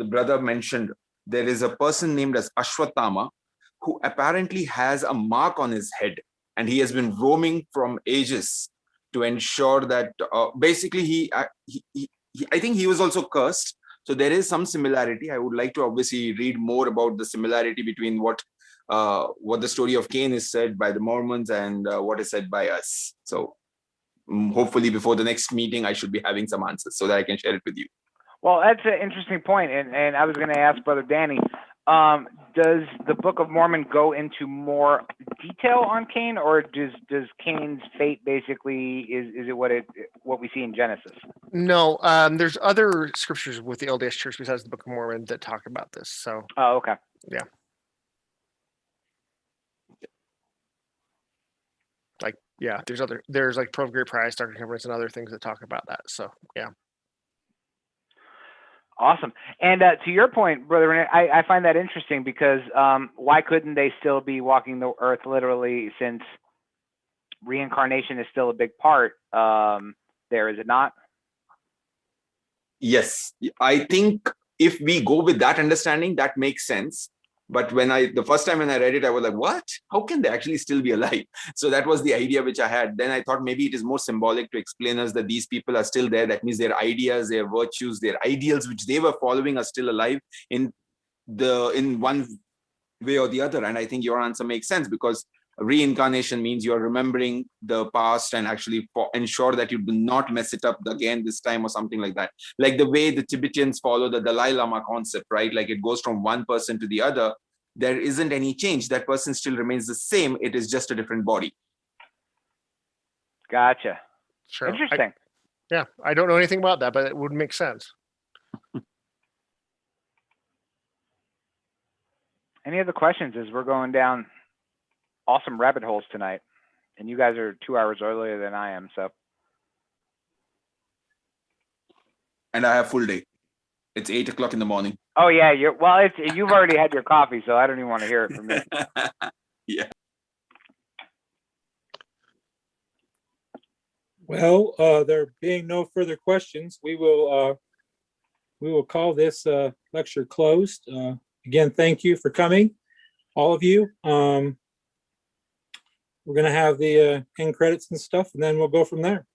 J: brother mentioned. There is a person named as Ashwatthama who apparently has a mark on his head, and he has been roaming from ages to ensure that basically I think he was also cursed. So there is some similarity. I would like to obviously read more about the similarity between what the story of Cain is said by the Mormons and what is said by us. So hopefully before the next meeting, I should be having some answers so that I can share it with you.
C: Well, that's an interesting point, and I was going to ask Brother Danny, does the Book of Mormon go into more detail on Cain, or does Cain's fate basically is it what we see in Genesis?
A: No, there's other scriptures with the LDS Church besides the Book of Mormon that talk about this. So.
C: Oh, okay.
A: Yeah. Like, yeah, there's like Pro Great Prize, Doctrine and Covenants, and other things that talk about that. So, yeah.
C: Awesome. And to your point, Brother Renee, I find that interesting because why couldn't they still be walking the earth literally, since reincarnation is still a big part there, is it not?
J: Yes, I think if we go with that understanding, that makes sense. But the first time when I read it, I was like, what? How can they actually still be alive? So that was the idea which I had. Then I thought maybe it is more symbolic to explain us that these people are still there. That means their ideas, their virtues, their ideals, which they were following, are still alive in one way or the other. And I think your answer makes sense, because reincarnation means you're remembering the past and actually ensure that you do not mess it up again this time or something like that. Like the way the Tibetans follow the Dalai Lama concept, right? Like it goes from one person to the other. There isn't any change. That person still remains the same. It is just a different body.
C: Gotcha.
A: Sure.
C: Interesting.
A: I don't know anything about that, but it would make sense.
C: Any other questions as we're going down awesome rabbit holes tonight? And you guys are 2 hours earlier than I am, so.
J: And I have full day. It's 8 o'clock in the morning.
C: Oh yeah, you've already had your coffee, so I don't even want to hear it from you.
J: Yeah.
B: Well, there being no further questions, we will call this lecture closed. Again, thank you for coming. all of you. We're going to have the end credits and stuff, and then we'll go from there.